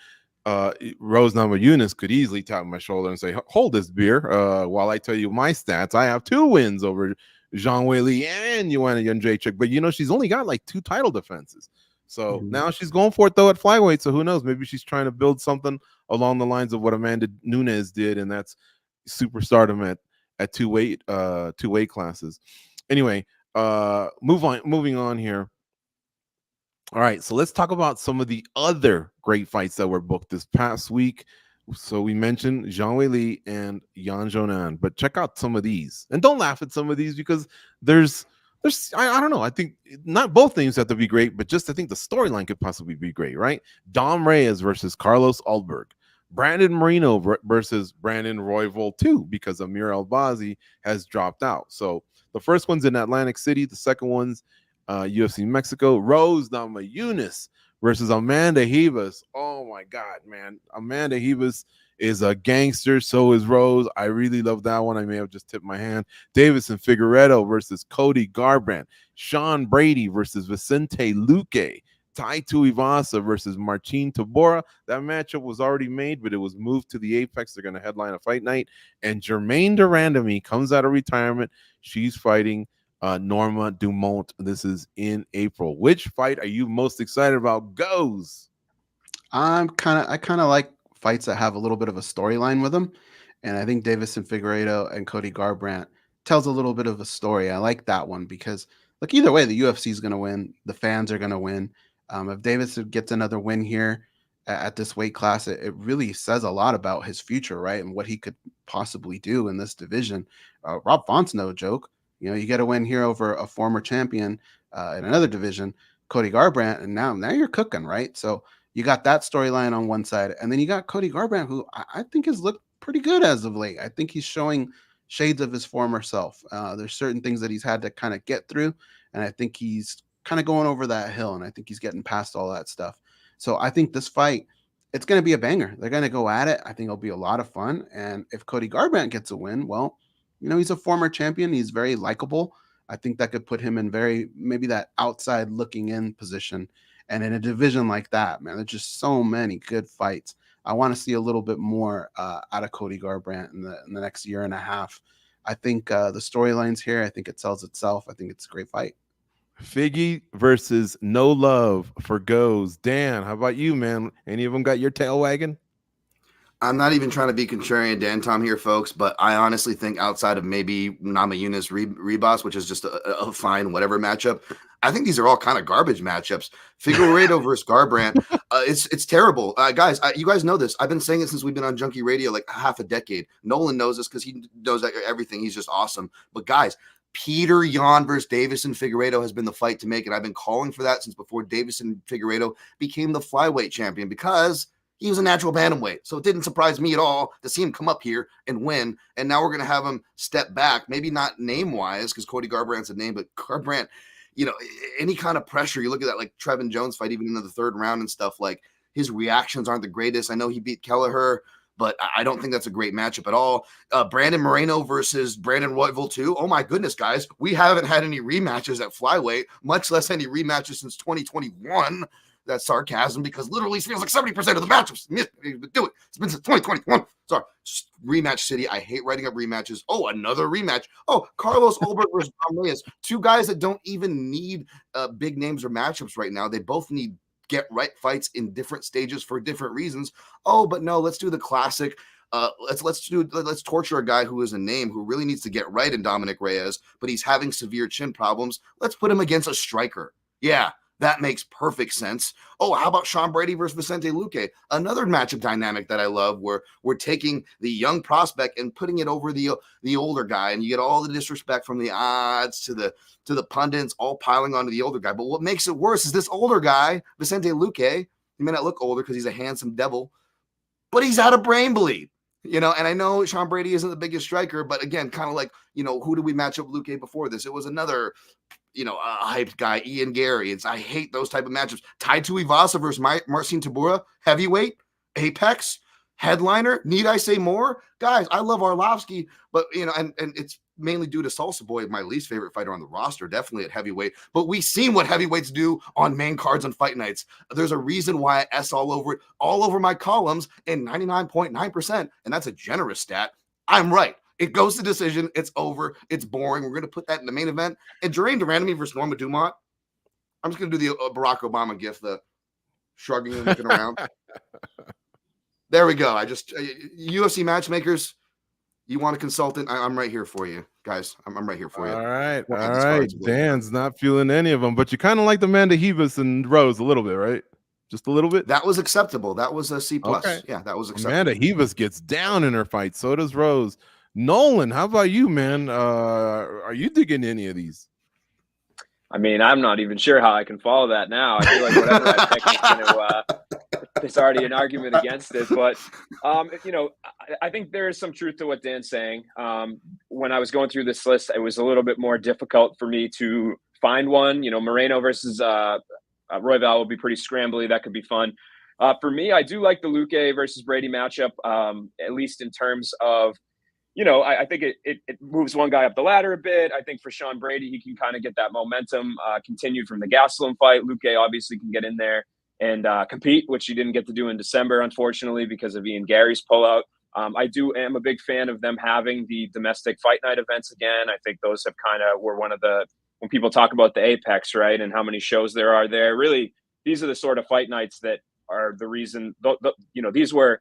Rose Namajunas could easily tap my shoulder and say, hold this beer while I tell you my stats. I have 2 wins over Zhang Weili and Joanna Jędrzejczyk. But, she's only got like 2 title defenses. So now she's going for it, though, at flyweight. So who knows? Maybe she's trying to build something along the lines of what Amanda Nunes did, and that's superstardom at two weight classes. Anyway, moving on here. All right, so let's talk about some of the other great fights that were booked this past week. So we mentioned Zhang Weili and Yan Xiaonan, but check out some of these. And don't laugh at some of these because there's I don't know. I think not both names have to be great, but just I think the storyline could possibly be great, right? Dom Reyes versus Carlos Ulberg. Brandon Moreno versus Brandon Royval too, because Amir Albazi has dropped out. So the first one's in Atlantic City. The second one's UFC Mexico. Rose Namajunas versus Amanda Ribas. Oh my God, man. Amanda Ribas is a gangster. So is Rose. I really love that one. I may have just tipped my hand. Davison Figueiredo versus Cody Garbrandt. Sean Brady versus Vicente Luque. Tai Tuivasa versus Marcin Tybura. That matchup was already made, but it was moved to the Apex. They're going to headline a fight night. And Jermaine Durandamy comes out of retirement. She's fighting Norma Dumont. This is in April. Which fight are you most excited about? Goes. I kind of like fights that have a little bit of a storyline with them, and I think Davison Figueiredo and Cody Garbrandt tells a little bit of a story. I like that one because, look, either way, the UFC is going to win. The fans are going to win. If Davison gets another win here at this weight class, it really says a lot about his future, right, and what he could possibly do in this division. Rob Font's no joke. You know, you get a win here over a former champion in another division, Cody Garbrandt, and now you're cooking, right? So you got that storyline on one side, and then you got Cody Garbrandt, who I think has looked pretty good as of late. I think he's showing shades of his former self. There's certain things that he's had to kind of get through, and I think he's kind of going over that hill, and I think he's getting past all that stuff. So I think this fight, it's going to be a banger. They're going to go at it. I think it'll be a lot of fun, and if Cody Garbrandt gets a win, well, you know, he's a former champion. He's very likable. I think that could put him in maybe that outside looking in position. And in a division like that, man, there's just so many good fights. I want to see a little bit more out of Cody Garbrandt in the next year and a half. I think the storylines here, I think it sells itself. I think it's a great fight. Figgy versus No Love for Goes. Dan, how about you, man? Any of them got your tail wagging? I'm not even trying to be contrarian Dan Tom here, folks, but I honestly think outside of maybe Namajunas Ribas, which is just a fine whatever matchup, I think these are all kind of garbage matchups. Figueiredo versus Garbrandt, it's terrible. Guys, you guys know this. I've been saying it since we've been on Junkie Radio like half a decade. Nolan knows this because he knows everything. He's just awesome. But guys, Peter Yan versus Davison Figueiredo has been the fight to make it. I've been calling for that since before Davison Figueiredo became the flyweight champion because he was a natural bantamweight. So it didn't surprise me at all to see him come up here and win. And now we're going to have him step back, maybe not name-wise because Cody Garbrandt's a name, but Garbrandt, you know, any kind of pressure. You look at that like Trevin Jones fight, even in the third round and stuff, like his reactions aren't the greatest. I know he beat Kelleher, but I don't think that's a great matchup at all. Brandon Moreno versus Brandon Royval too. Oh my goodness, guys. We haven't had any rematches at flyweight, much less any rematches since 2021. That's sarcasm because literally it feels like 70% of the matchups do it. It's been since 2021. Sorry. Rematch City. I hate writing up rematches. Oh, another rematch. Oh, Carlos Ulberg versus Ramirez. Two guys that don't even need big names or matchups right now. They both need get right fights in different stages for different reasons. Oh, but no, let's do the classic. Let's torture a guy who is a name who really needs to get right in Dominic Reyes, but he's having severe chin problems. Let's put him against a striker. Yeah. That makes perfect sense. Oh, how about Sean Brady versus Vicente Luque? Another matchup dynamic that I love where we're taking the young prospect and putting it over the older guy, and you get all the disrespect from the odds to the pundits all piling onto the older guy. But what makes it worse is this older guy, Vicente Luque, he may not look older because he's a handsome devil, but he's had a brain bleed. You know, and I know Sean Brady isn't the biggest striker, but again, kind of like, you know, who did we match up Luque before this? It was another, you know, hyped guy, Ian Gary. I hate those type of matchups. Tai Tuivasa versus Marcin Tybura, heavyweight, Apex, headliner. Need I say more? Guys, I love Arlovsky, but, you know, and it's mainly due to Salsa Boy, my least favorite fighter on the roster, definitely at heavyweight. But we've seen what heavyweights do on main cards on fight nights. There's a reason why I S all over it, all over my columns, and 99.9%, and that's a generous stat. I'm right. It goes to decision. It's over. It's boring. We're going to put that in the main event. And Jermaine Durandamy versus Norma Dumont. I'm just going to do the Barack Obama gift, the shrugging and looking around. There we go. UFC matchmakers, you want a consultant? I'm right here for you, guys. I'm right here for you. All right. All right. Dan's not feeling any of them, but you kind of like the Amanda Ribas and Rose a little bit, right? Just a little bit? That was acceptable. That was a C+. Okay. Yeah, that was acceptable. Amanda Ribas gets down in her fight. So does Rose. Nolan, how about you, man? Are you digging any of these? I mean, I'm not even sure how I can follow that now. I feel like whatever I pick is going to there's already an argument against it. But, you know, I think there is some truth to what Dan's saying. When I was going through this list, it was a little bit more difficult for me to find one. Moreno versus Royval will be pretty scrambly. That could be fun. For me, I do like the Luque versus Brady matchup, at least in terms of, I think it moves one guy up the ladder a bit. I think for Sean Brady, he can kind of get that momentum continued from the Gastelum fight. Luque obviously can get in there and compete, which he didn't get to do in December, unfortunately, because of Ian Gary's pullout. I am a big fan of them having the domestic fight night events again. I think those have were one of the, when people talk about the apex, right, and how many shows there are there, really, these are the sort of fight nights that are the reason, these were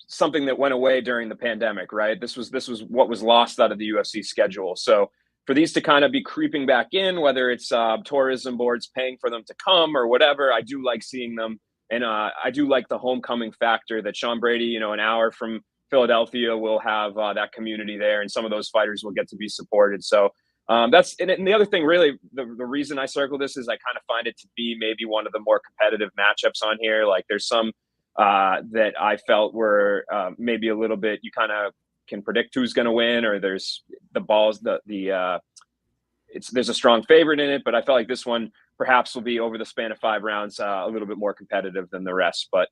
something that went away during the pandemic, right? This was what was lost out of the UFC schedule. So for these to kind of be creeping back in, whether it's tourism boards paying for them to come or whatever, I do like seeing them. And I do like the homecoming factor that Sean Brady, an hour from Philadelphia, will have that community there, and some of those fighters will get to be supported. So that's and the other thing, really, the reason I circle this is I kind of find it to be maybe one of the more competitive matchups on here. Like there's some that I felt were maybe a little bit, you kind of can predict who's going to win, or there's the balls, there's a strong favorite in it, but I felt like this one perhaps will be over the span of 5 rounds a little bit more competitive than the rest. But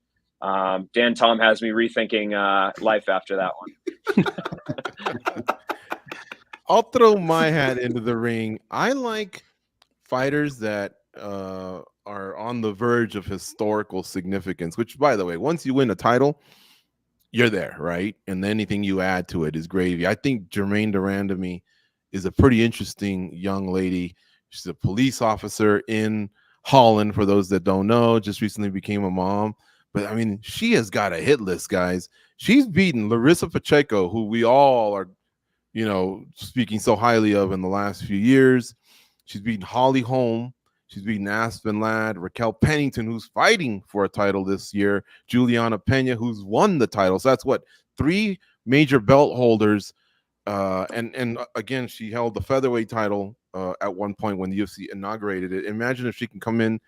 Dan Tom has me rethinking life after that one. I'll throw my hat into the ring. I like fighters that are on the verge of historical significance, which, by the way, once you win a title, you're there, right? And anything you add to it is gravy. I think Jermaine Durandamy is a pretty interesting young lady. She's a police officer in Holland, for those that don't know, just recently became a mom. But, I mean, she has got a hit list, guys. She's beaten Larissa Pacheco, who we all are, speaking so highly of in the last few years. She's beaten Holly Holm. She's beaten Aspen Ladd, Raquel Pennington, who's fighting for a title this year, Juliana Pena, who's won the title. So that's 3 major belt holders. And again, she held the featherweight title at one point when the UFC inaugurated it. Imagine if she can come in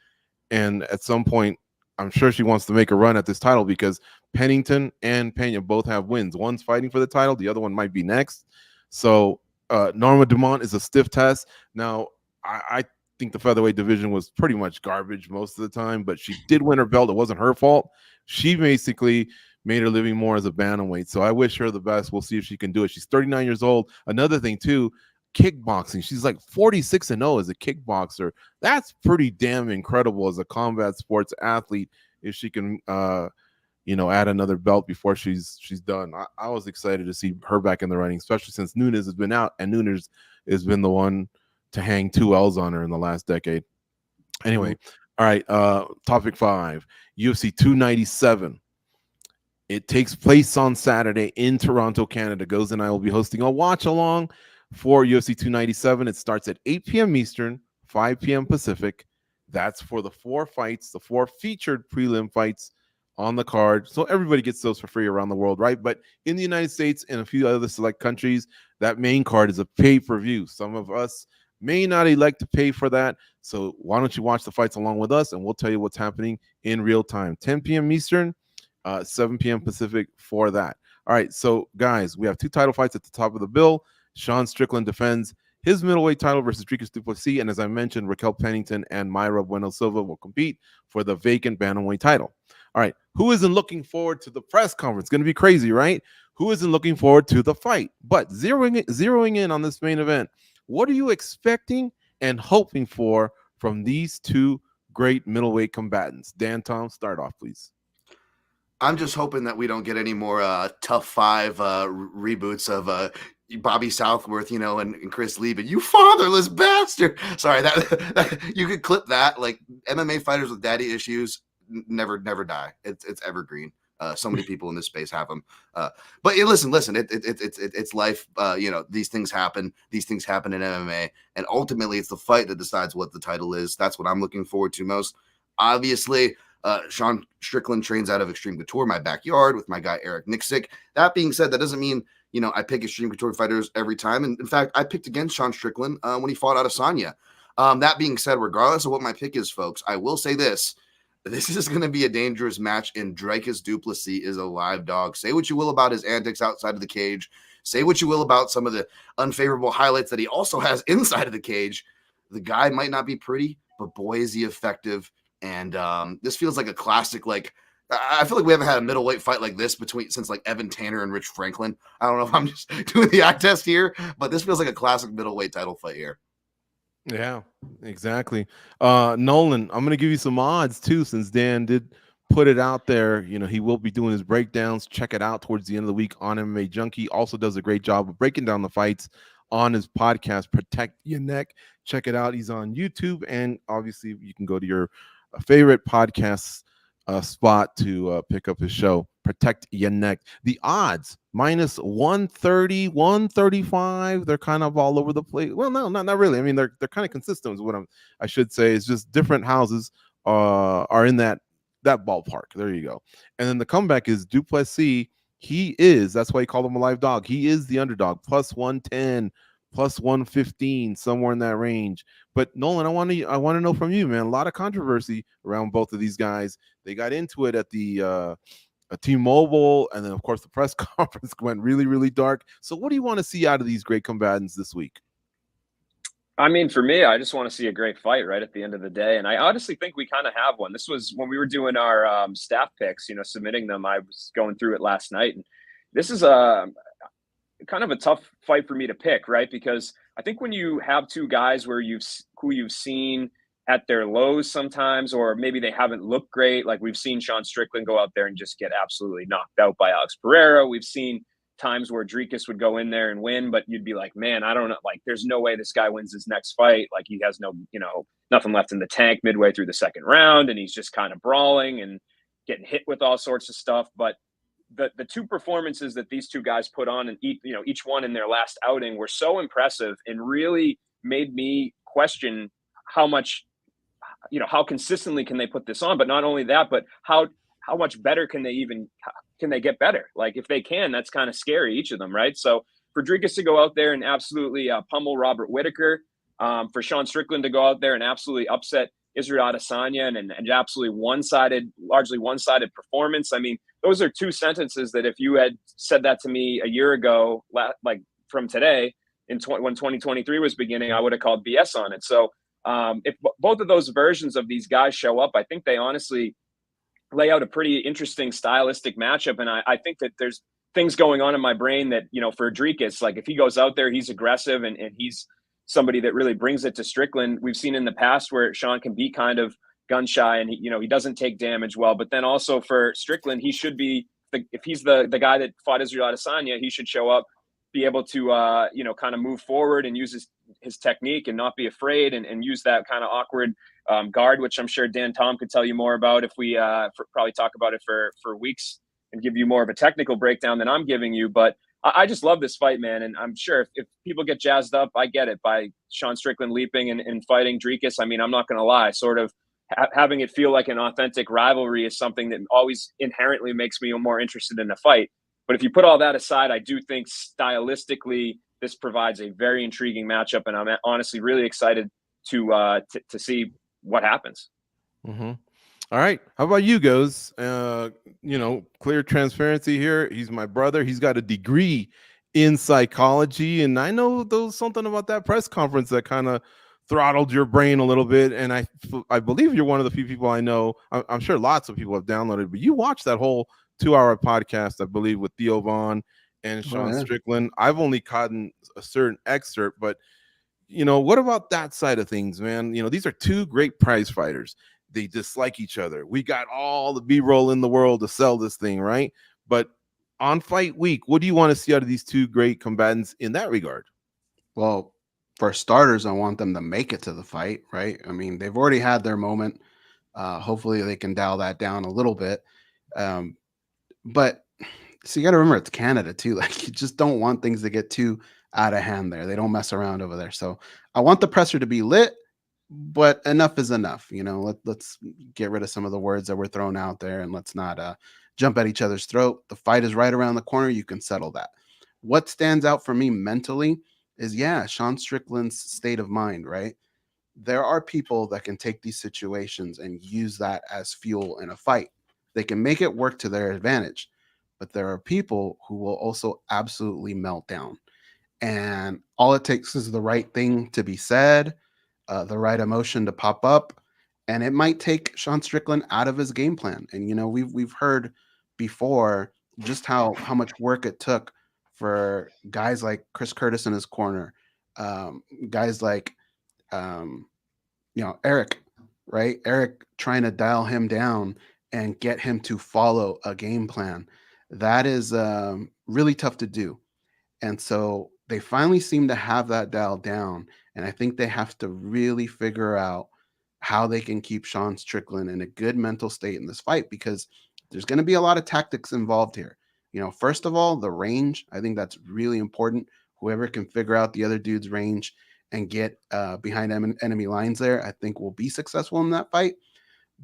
and at some point, I'm sure she wants to make a run at this title, because Pennington and Pena both have wins. One's fighting for the title. The other one might be next. So Norma Dumont is a stiff test. Now, I think the featherweight division was pretty much garbage most of the time, but she did win her belt. It wasn't her fault. She basically made her living more as a bantamweight. So I wish her the best. We'll see if she can do it. She's 39 years old. Another thing, too, kickboxing. She's like 46-0 as a kickboxer. That's pretty damn incredible as a combat sports athlete, if she can add another belt before she's done. I was excited to see her back in the running, especially since Nunes has been out, and Nunes has been the one to hang 2 L's on her in the last decade. Anyway, all right, topic 5, UFC 297. It takes place on Saturday in Toronto, Canada. Goz and I will be hosting a watch along for UFC 297. It starts at 8 p.m. Eastern, 5 p.m. Pacific. That's for the 4 fights, the 4 featured prelim fights on the card. So everybody gets those for free around the world, right? But in the United States and a few other select countries, that main card is a pay-per-view. Some of us may not elect to pay for that. So why don't you watch the fights along with us, and we'll tell you what's happening in real time. 10 p.m. Eastern, 7 p.m. Pacific for that. All right, so guys, we have 2 title fights at the top of the bill. Sean Strickland defends his middleweight title versus Dricus du Plessis, and as I mentioned, Raquel Pennington and Mayra Bueno Silva will compete for the vacant bantamweight title. All right, who isn't looking forward to the press conference? It's going to be crazy, right? Who isn't looking forward to the fight? But zeroing in on this main event, what are you expecting and hoping for from these 2 great middleweight combatants? Dan Tom, start off, please. I'm just hoping that we don't get any more tough 5 reboots of Bobby Southworth, and Chris Lee, but you fatherless bastard. Sorry, that you could clip that. Like, MMA fighters with daddy issues never die. It's evergreen. So many people in this space have them. But listen, it's life. These things happen. These things happen in MMA, and ultimately, it's the fight that decides what the title is. That's what I'm looking forward to most. Obviously, Sean Strickland trains out of Extreme Couture, my backyard, with my guy Eric Nixick. That being said, that doesn't mean I pick Extreme Couture fighters every time. And in fact, I picked against Sean Strickland when he fought out of Sanya. That being said, regardless of what my pick is, folks, I will say this. This is going to be a dangerous match, and Dricus du Plessis is a live dog. Say what you will about his antics outside of the cage. say what you will about some of the unfavorable highlights that he also has inside of the cage. The guy might not be pretty, but boy, is he effective. And this feels like a classic. Like, I feel like we haven't had a middleweight fight like this since like Evan Tanner and Rich Franklin. I don't know if I'm just doing the eye test here, but this feels like a classic middleweight title fight here. Yeah, exactly. Nolan, I'm gonna give you some odds too, since Dan did put it out there. You know, he will be doing his breakdowns. Check it out towards the end of the week on MMA Junkie. Also does a great job of breaking down the fights on his podcast, Protect Your Neck. Check it out. He's on YouTube, and obviously you can go to your favorite podcast spot to pick up his show, Protect Your Neck. The odds minus 130, 135. They're kind of all over the place. Well, no, not really. I mean, they're kind of consistent. Is what I should say. It's just different houses are in that ballpark. There you go. And then the comeback is Duplessis. That's why you call him a live dog. He is the underdog, plus 110, plus 115, somewhere in that range. But Nolan, I want to know from you, man. A lot of controversy around both of these guys. They got into it at the T-Mobile, and then of course the press conference went really, really dark. So what do you want to see out of these great combatants this week? I mean, for me, I just want to see a great fight right at the end of the day. And I honestly think we kind of have one. This was when we were doing our staff picks, submitting them. I was going through it last night. And this is a kind of a tough fight for me to pick, right? Because I think when you have two guys who you've seen at their lows sometimes, or maybe they haven't looked great. Like we've seen Sean Strickland go out there and just get absolutely knocked out by Alex Pereira. We've seen times where Dricus would go in there and win, but you'd be like, man, I don't know. Like, there's no way this guy wins his next fight. Like, he has nothing left in the tank midway through the second round, and he's just kind of brawling and getting hit with all sorts of stuff. But the two performances that these two guys put on, and each one in their last outing, were so impressive and really made me question how much, how consistently can they put this on? But not only that, but how much better can they get better? Like, if they can, that's kind of scary, each of them, right? So for Dricus to go out there and absolutely pummel Robert Whittaker, for Sean Strickland to go out there and absolutely upset Israel Adesanya and absolutely largely one-sided performance. I mean, those are two sentences that if you had said that to me a year ago, like from today, when 2023 was beginning, I would have called BS on it. So if both of those versions of these guys show up, I think they honestly lay out a pretty interesting stylistic matchup. And I think that there's things going on in my brain that, for Dricus, like if he goes out there, he's aggressive and he's somebody that really brings it to Strickland. We've seen in the past where Sean can be kind of gun shy and he doesn't take damage well, but then also for Strickland, he should be if he's the guy that fought Israel Adesanya, he should show up, be able to, kind of move forward and use his technique and not be afraid and use that kind of awkward guard, which I'm sure Dan Tom could tell you more about if we probably talk about it for weeks and give you more of a technical breakdown than I'm giving you. But I just love this fight, man. And I'm sure if people get jazzed up, I get it, by Sean Strickland leaping and fighting Dricus. I mean, I'm not going to lie, sort of having it feel like an authentic rivalry is something that always inherently makes me more interested in a fight. But if you put all that aside, I do think stylistically this provides a very intriguing matchup, and I'm honestly really excited to see what happens. Mm-hmm. All right. How about you, Goes? Clear transparency here. He's my brother. He's got a degree in psychology, and I know there was something about that press conference that kind of throttled your brain a little bit. And I believe you're one of the few people I know. I'm sure lots of people have downloaded, but you watched that whole 2-hour podcast, I believe, with Theo Vaughn and Sean Strickland. I've only caught a certain excerpt, but what about that side of things, man? These are two great prize fighters. They dislike each other. We got all the B-roll in the world to sell this thing, right? But on fight week, what do you want to see out of these two great combatants in that regard? Well, for starters, I want them to make it to the fight, right? I mean, they've already had their moment. Hopefully they can dial that down a little bit. But so you got to remember, it's Canada too. Like, you just don't want things to get too out of hand there. They don't mess around over there. So I want the presser to be lit, but enough is enough. Let's get rid of some of the words that were thrown out there, and let's not jump at each other's throat. The fight is right around the corner. You can settle that. What stands out for me mentally is, Sean Strickland's state of mind, right? There are people that can take these situations and use that as fuel in a fight. They can make it work to their advantage. but there are people who will also absolutely melt down. And all it takes is the right thing to be said, the right emotion to pop up, and it might take Sean Strickland out of his game plan. And we've heard before just how much work it took for guys like Chris Curtis in his corner, guys like Eric, right? Eric trying to dial him down and get him to follow a game plan. That is really tough to do. And so they finally seem to have that dialed down. And I think they have to really figure out how they can keep Sean Strickland in a good mental state in this fight, because there's going to be a lot of tactics involved here. First of all, the range. I think that's really important. Whoever can figure out the other dude's range and get behind enemy lines there, I think will be successful in that fight.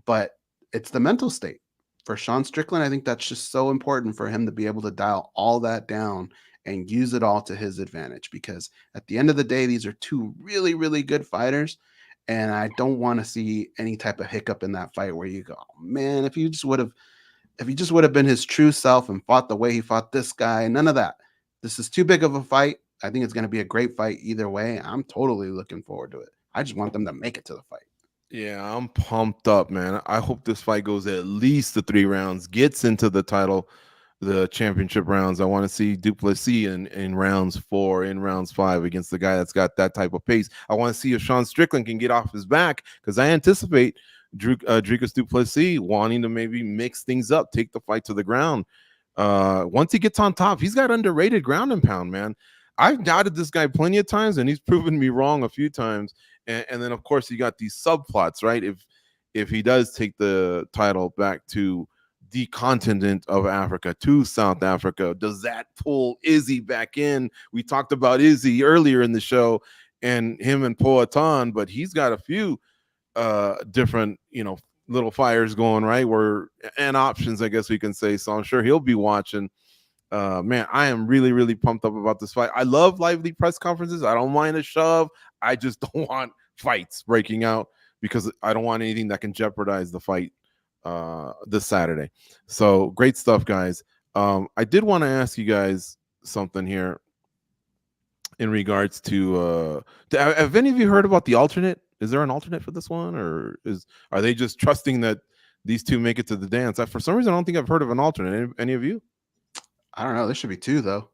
But it's the mental state. For Sean Strickland, I think that's just so important for him to be able to dial all that down and use it all to his advantage, because at the end of the day, these are two really, really good fighters. And I don't want to see any type of hiccup in that fight where you go, oh, man, if he just would have been his true self and fought the way he fought this guy, none of that. This is too big of a fight. I think it's going to be a great fight either way. I'm totally looking forward to it. I just want them to make it to the fight. Yeah, I'm pumped up, man. I hope this fight goes at least the 3 rounds, gets into the championship rounds. I want to see Duplessis in rounds 4, in rounds 5 against the guy that's got that type of pace. I want to see if Sean Strickland can get off his back, because I anticipate Dricus Duplessis wanting to maybe mix things up, take the fight to the ground. Once he gets on top, he's got underrated ground and pound, man. I've doubted this guy plenty of times, and he's proven me wrong a few times. And then, of course, you got these subplots, right? If he does take the title back to the continent of Africa, to South Africa, does that pull Izzy back in? We talked about Izzy earlier in the show and him and Poatan, but he's got a few different, little fires going, right? And options, I guess we can say. So I'm sure he'll be watching. Man, I am really, really pumped up about this fight. I love lively press conferences. I don't mind a shove. I just don't want fights breaking out, because I don't want anything that can jeopardize the fight this Saturday. So great stuff, guys. I did want to ask you guys something here in regards to have any of you heard about the alternate? Is there an alternate for this one, or are they just trusting that these two make it to the dance? For some reason, I don't think I've heard of an alternate. Any of you? I don't know. There should be 2 though.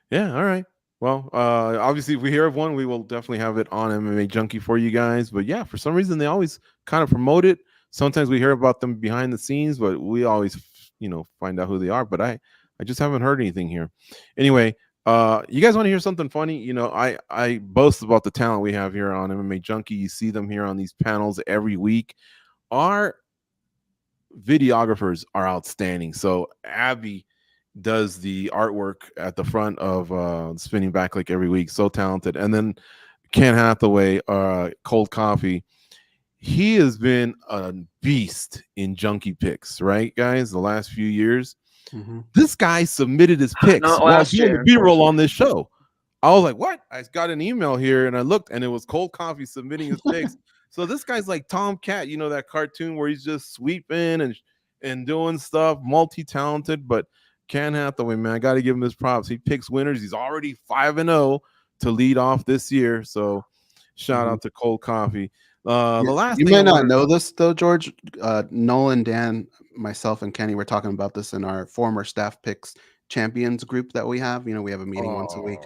Yeah. All right. Well, obviously, if we hear of one, we will definitely have it on MMA Junkie for you guys. But yeah, for some reason, they always kind of promote it. Sometimes we hear about them behind the scenes, but we always, find out who they are. But I just haven't heard anything here. Anyway, you guys want to hear something funny? I boast about the talent we have here on MMA Junkie. You see them here on these panels every week. Our videographers are outstanding. So Abby does the artwork at the front of Spinning Back Clique every week. So talented. And then Ken Hathaway, Cold Coffee, he has been a beast in junkie picks, right, guys? The last few years. Mm-hmm. This guy submitted his picks while doing the B-roll on this show. I was like, what? I got an email here and I looked, and it was Cold Coffee submitting his picks. So this guy's like Tom Cat, that cartoon where he's just sweeping and doing stuff, multi-talented. But Ken Hathaway, man, I got to give him his props. He picks winners. He's already 5-0 to lead off this year. So shout out to Cold Coffee. The last you might not know this though, George. Nolan, Dan, myself, and Kenny were talking about this in our former staff picks champions group that we have. We have a meeting once a week.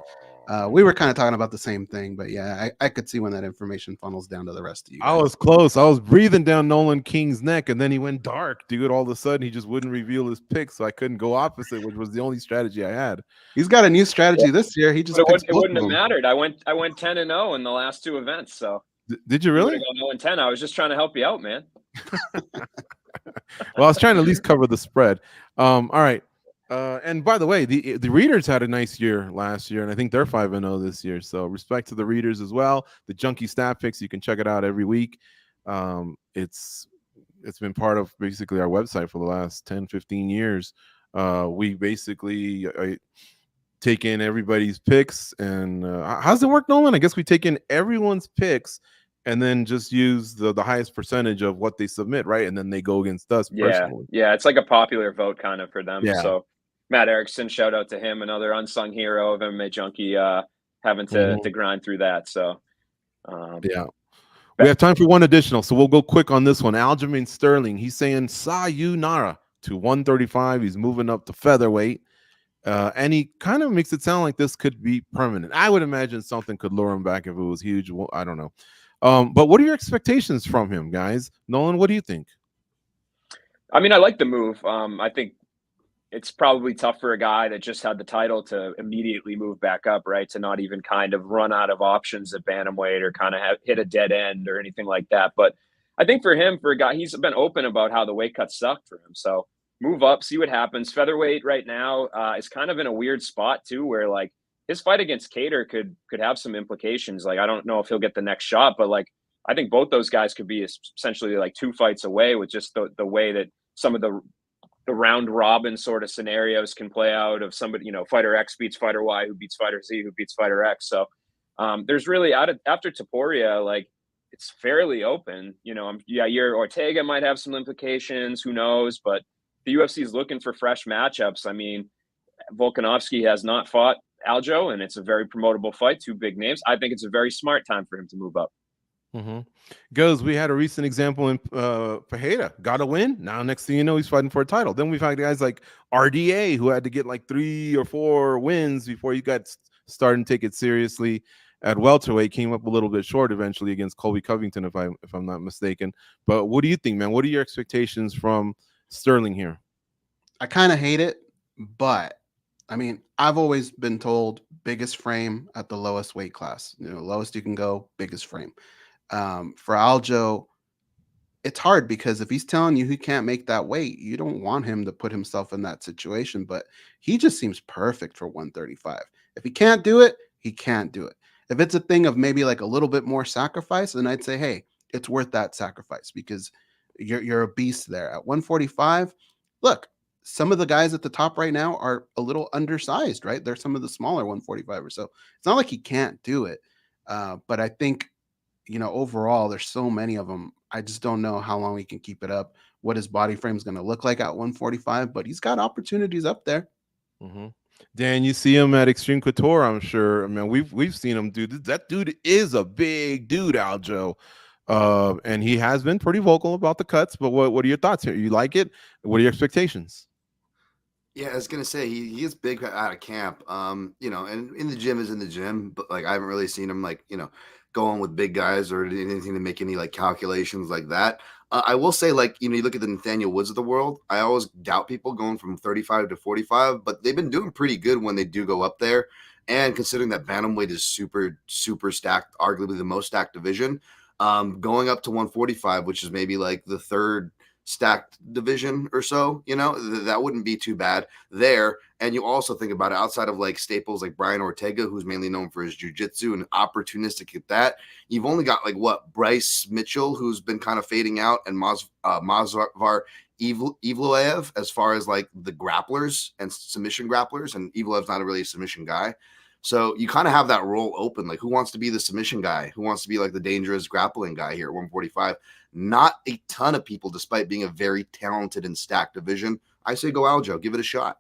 We were kind of talking about the same thing, but yeah, I could see when that information funnels down to the rest of you guys. I was close. I was breathing down Nolan King's neck, and then he went dark, dude. All of a sudden, he just wouldn't reveal his picks, so I couldn't go opposite, which was the only strategy I had. He's got a new strategy this year. He just it wouldn't have mattered. I went 10-0 in the last 2 events. So did you really? 0-10. I was just trying to help you out, man. Well, I was trying to at least cover the spread. All right. And by the way, the Readers had a nice year last year, and I think they're 5-0 this year. So respect to the Readers as well. The Junkie Stat Picks, you can check it out every week. It's been part of basically our website for the last 10, 15 years. We basically take in everybody's picks. And how's it work, Nolan? I guess we take in everyone's picks, and then just use the highest percentage of what they submit, right? And then they go against us personally. Yeah, it's like a popular vote kind of for them. Yeah. So Matt Erickson, shout out to him, another unsung hero of MMA Junkie, having to grind through that. So yeah. We have time for one additional, so we'll go quick on this one. Aljamain Sterling, he's saying sayonara to 135. He's moving up to featherweight. And he kind of makes it sound like this could be permanent. I would imagine something could lure him back if it was huge. Well, I don't know. But what are your expectations from him, guys? Nolan, what do you think? I mean, I like the move. I think it's probably tough for a guy that just had the title to immediately move back up, right? To not even kind of run out of options at bantamweight or kind of hit a dead end or anything like that. But I think for him, for a guy, he's been open about how the weight cut sucked for him. So move up, see what happens. Featherweight right now is kind of in a weird spot too, where like his fight against Cater could have some implications. Like, I don't know if he'll get the next shot, but like, I think both those guys could be essentially like 2 fights away with just the way that some of the round robin sort of scenarios can play out of somebody, you know, fighter X beats fighter Y, who beats fighter Z, who beats fighter X. So there's really after Topuria, like it's fairly open, you know. Your Ortega might have some implications, who knows, but the UFC is looking for fresh matchups. I mean, Volkanovski has not fought Aljo, and it's a very promotable fight, 2 big names. I think it's a very smart time for him to move up. Goes, we had a recent example in Pereira, got a win. Now, next thing you know, he's fighting for a title. Then we've had guys like RDA who had to get like 3 or 4 wins before he got started and take it seriously at welterweight. Came up a little bit short eventually against Colby Covington, if I'm not mistaken. But what do you think, man? What are your expectations from Sterling here? I kind of hate it, but I mean, I've always been told biggest frame at the lowest weight class. You know, lowest you can go, biggest frame. For Aljo, it's hard because if he's telling you he can't make that weight, you don't want him to put himself in that situation. But he just seems perfect for 135. If he can't do it, he can't do it. If it's a thing of maybe like a little bit more sacrifice, then I'd say, hey, it's worth that sacrifice because you're a beast there. At 145, look, some of the guys at the top right now are a little undersized, right? They're some of the smaller 145ers. So it's not like he can't do it. But I think, you know, overall, there's so many of them. I just don't know how long he can keep it up, what his body frame is going to look like at 145, but he's got opportunities up there. Dan, you see him at Extreme Couture, I'm sure. I mean, we've seen him do this. That dude is a big dude, Aljo. And he has been pretty vocal about the cuts, but what are your thoughts here? You like it? What are your expectations? Yeah, I was gonna say he is big out of camp. You know, and in the gym is in the gym, but like I haven't really seen him like, you know, going with big guys or anything to make any like calculations like that. I will say, like, you know, you look at the Nathaniel Woods of the world. I always doubt people going from 35 to 45, but they've been doing pretty good when they do go up there. And considering that bantamweight is super, super stacked, arguably the most stacked division, going up to 145, which is maybe like the 3rd stacked division or so, you know, that wouldn't be too bad there. And you also think about it outside of like staples like Brian Ortega, who's mainly known for his jiu-jitsu and opportunistic at that. You've only got like Bryce Mitchell, who's been kind of fading out, and Mazvar Evloev as far as like the grapplers and submission grapplers. And Evloev's not really a submission guy. So you kind of have that role open. Like, who wants to be the submission guy? Who wants to be like the dangerous grappling guy here at 145? Not a ton of people, despite being a very talented and stacked division. I say go Aljo. Give it a shot.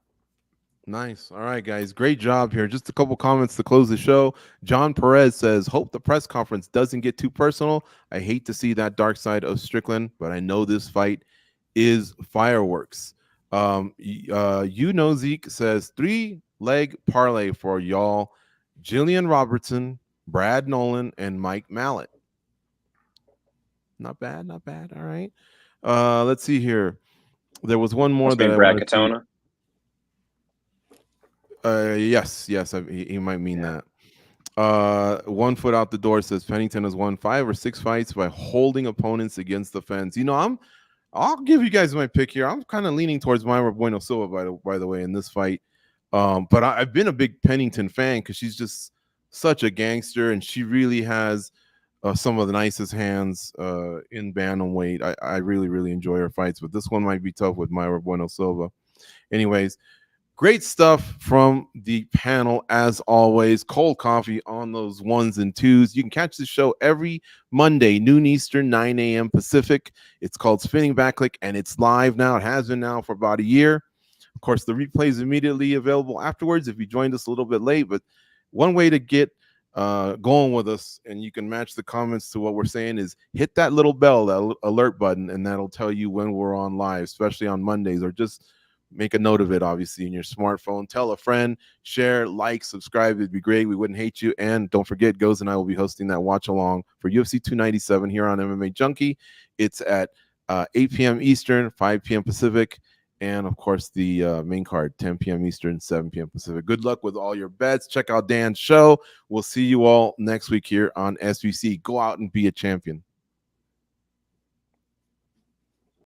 Nice. All right, guys. Great job here. Just a couple comments to close the show. John Perez says, hope the press conference doesn't get too personal. I hate to see that dark side of Strickland, but I know this fight is fireworks. Zeke says 3-leg parlay for y'all. Jillian Robertson, Brad Nolan, and Mike Mallet. Not bad, not bad. All right. Let's see here. There was one more that I Brad Katona. Yes, he might mean that. 1 foot out the door says Pennington has won 5 or 6 fights by holding opponents against the fence. You know, I'll give you guys my pick here. I'm kind of leaning towards Mayra Bueno Silva, by the way, in this fight. But I've been a big Pennington fan because she's just such a gangster, and she really has some of the nicest hands in bantamweight. I really, really enjoy her fights, but this one might be tough with Mayra Bueno Silva. Anyways, Great stuff from the panel, as always. Cold coffee on those ones and twos. You can catch the show every Monday, noon Eastern, 9 a.m. Pacific. It's called Spinning Back Clique, and it's live now. It has been now for about a year. Of course, the replay is immediately available afterwards if you joined us a little bit late. But one way to get going with us, and you can match the comments to what we're saying, is hit that little bell, that alert button, and that'll tell you when we're on live, especially on Mondays, or just make a note of it, obviously, in your smartphone. Tell a friend, share, like, subscribe. It'd be great. We wouldn't hate you. And don't forget, Goz and I will be hosting that watch along for UFC 297 here on MMA Junkie. It's at 8 p.m. Eastern, 5 p.m. Pacific. And of course, the main card, 10 p.m. Eastern, 7 p.m. Pacific. Good luck with all your bets. Check out Dan's show. We'll see you all next week here on SBC. Go out and be a champion.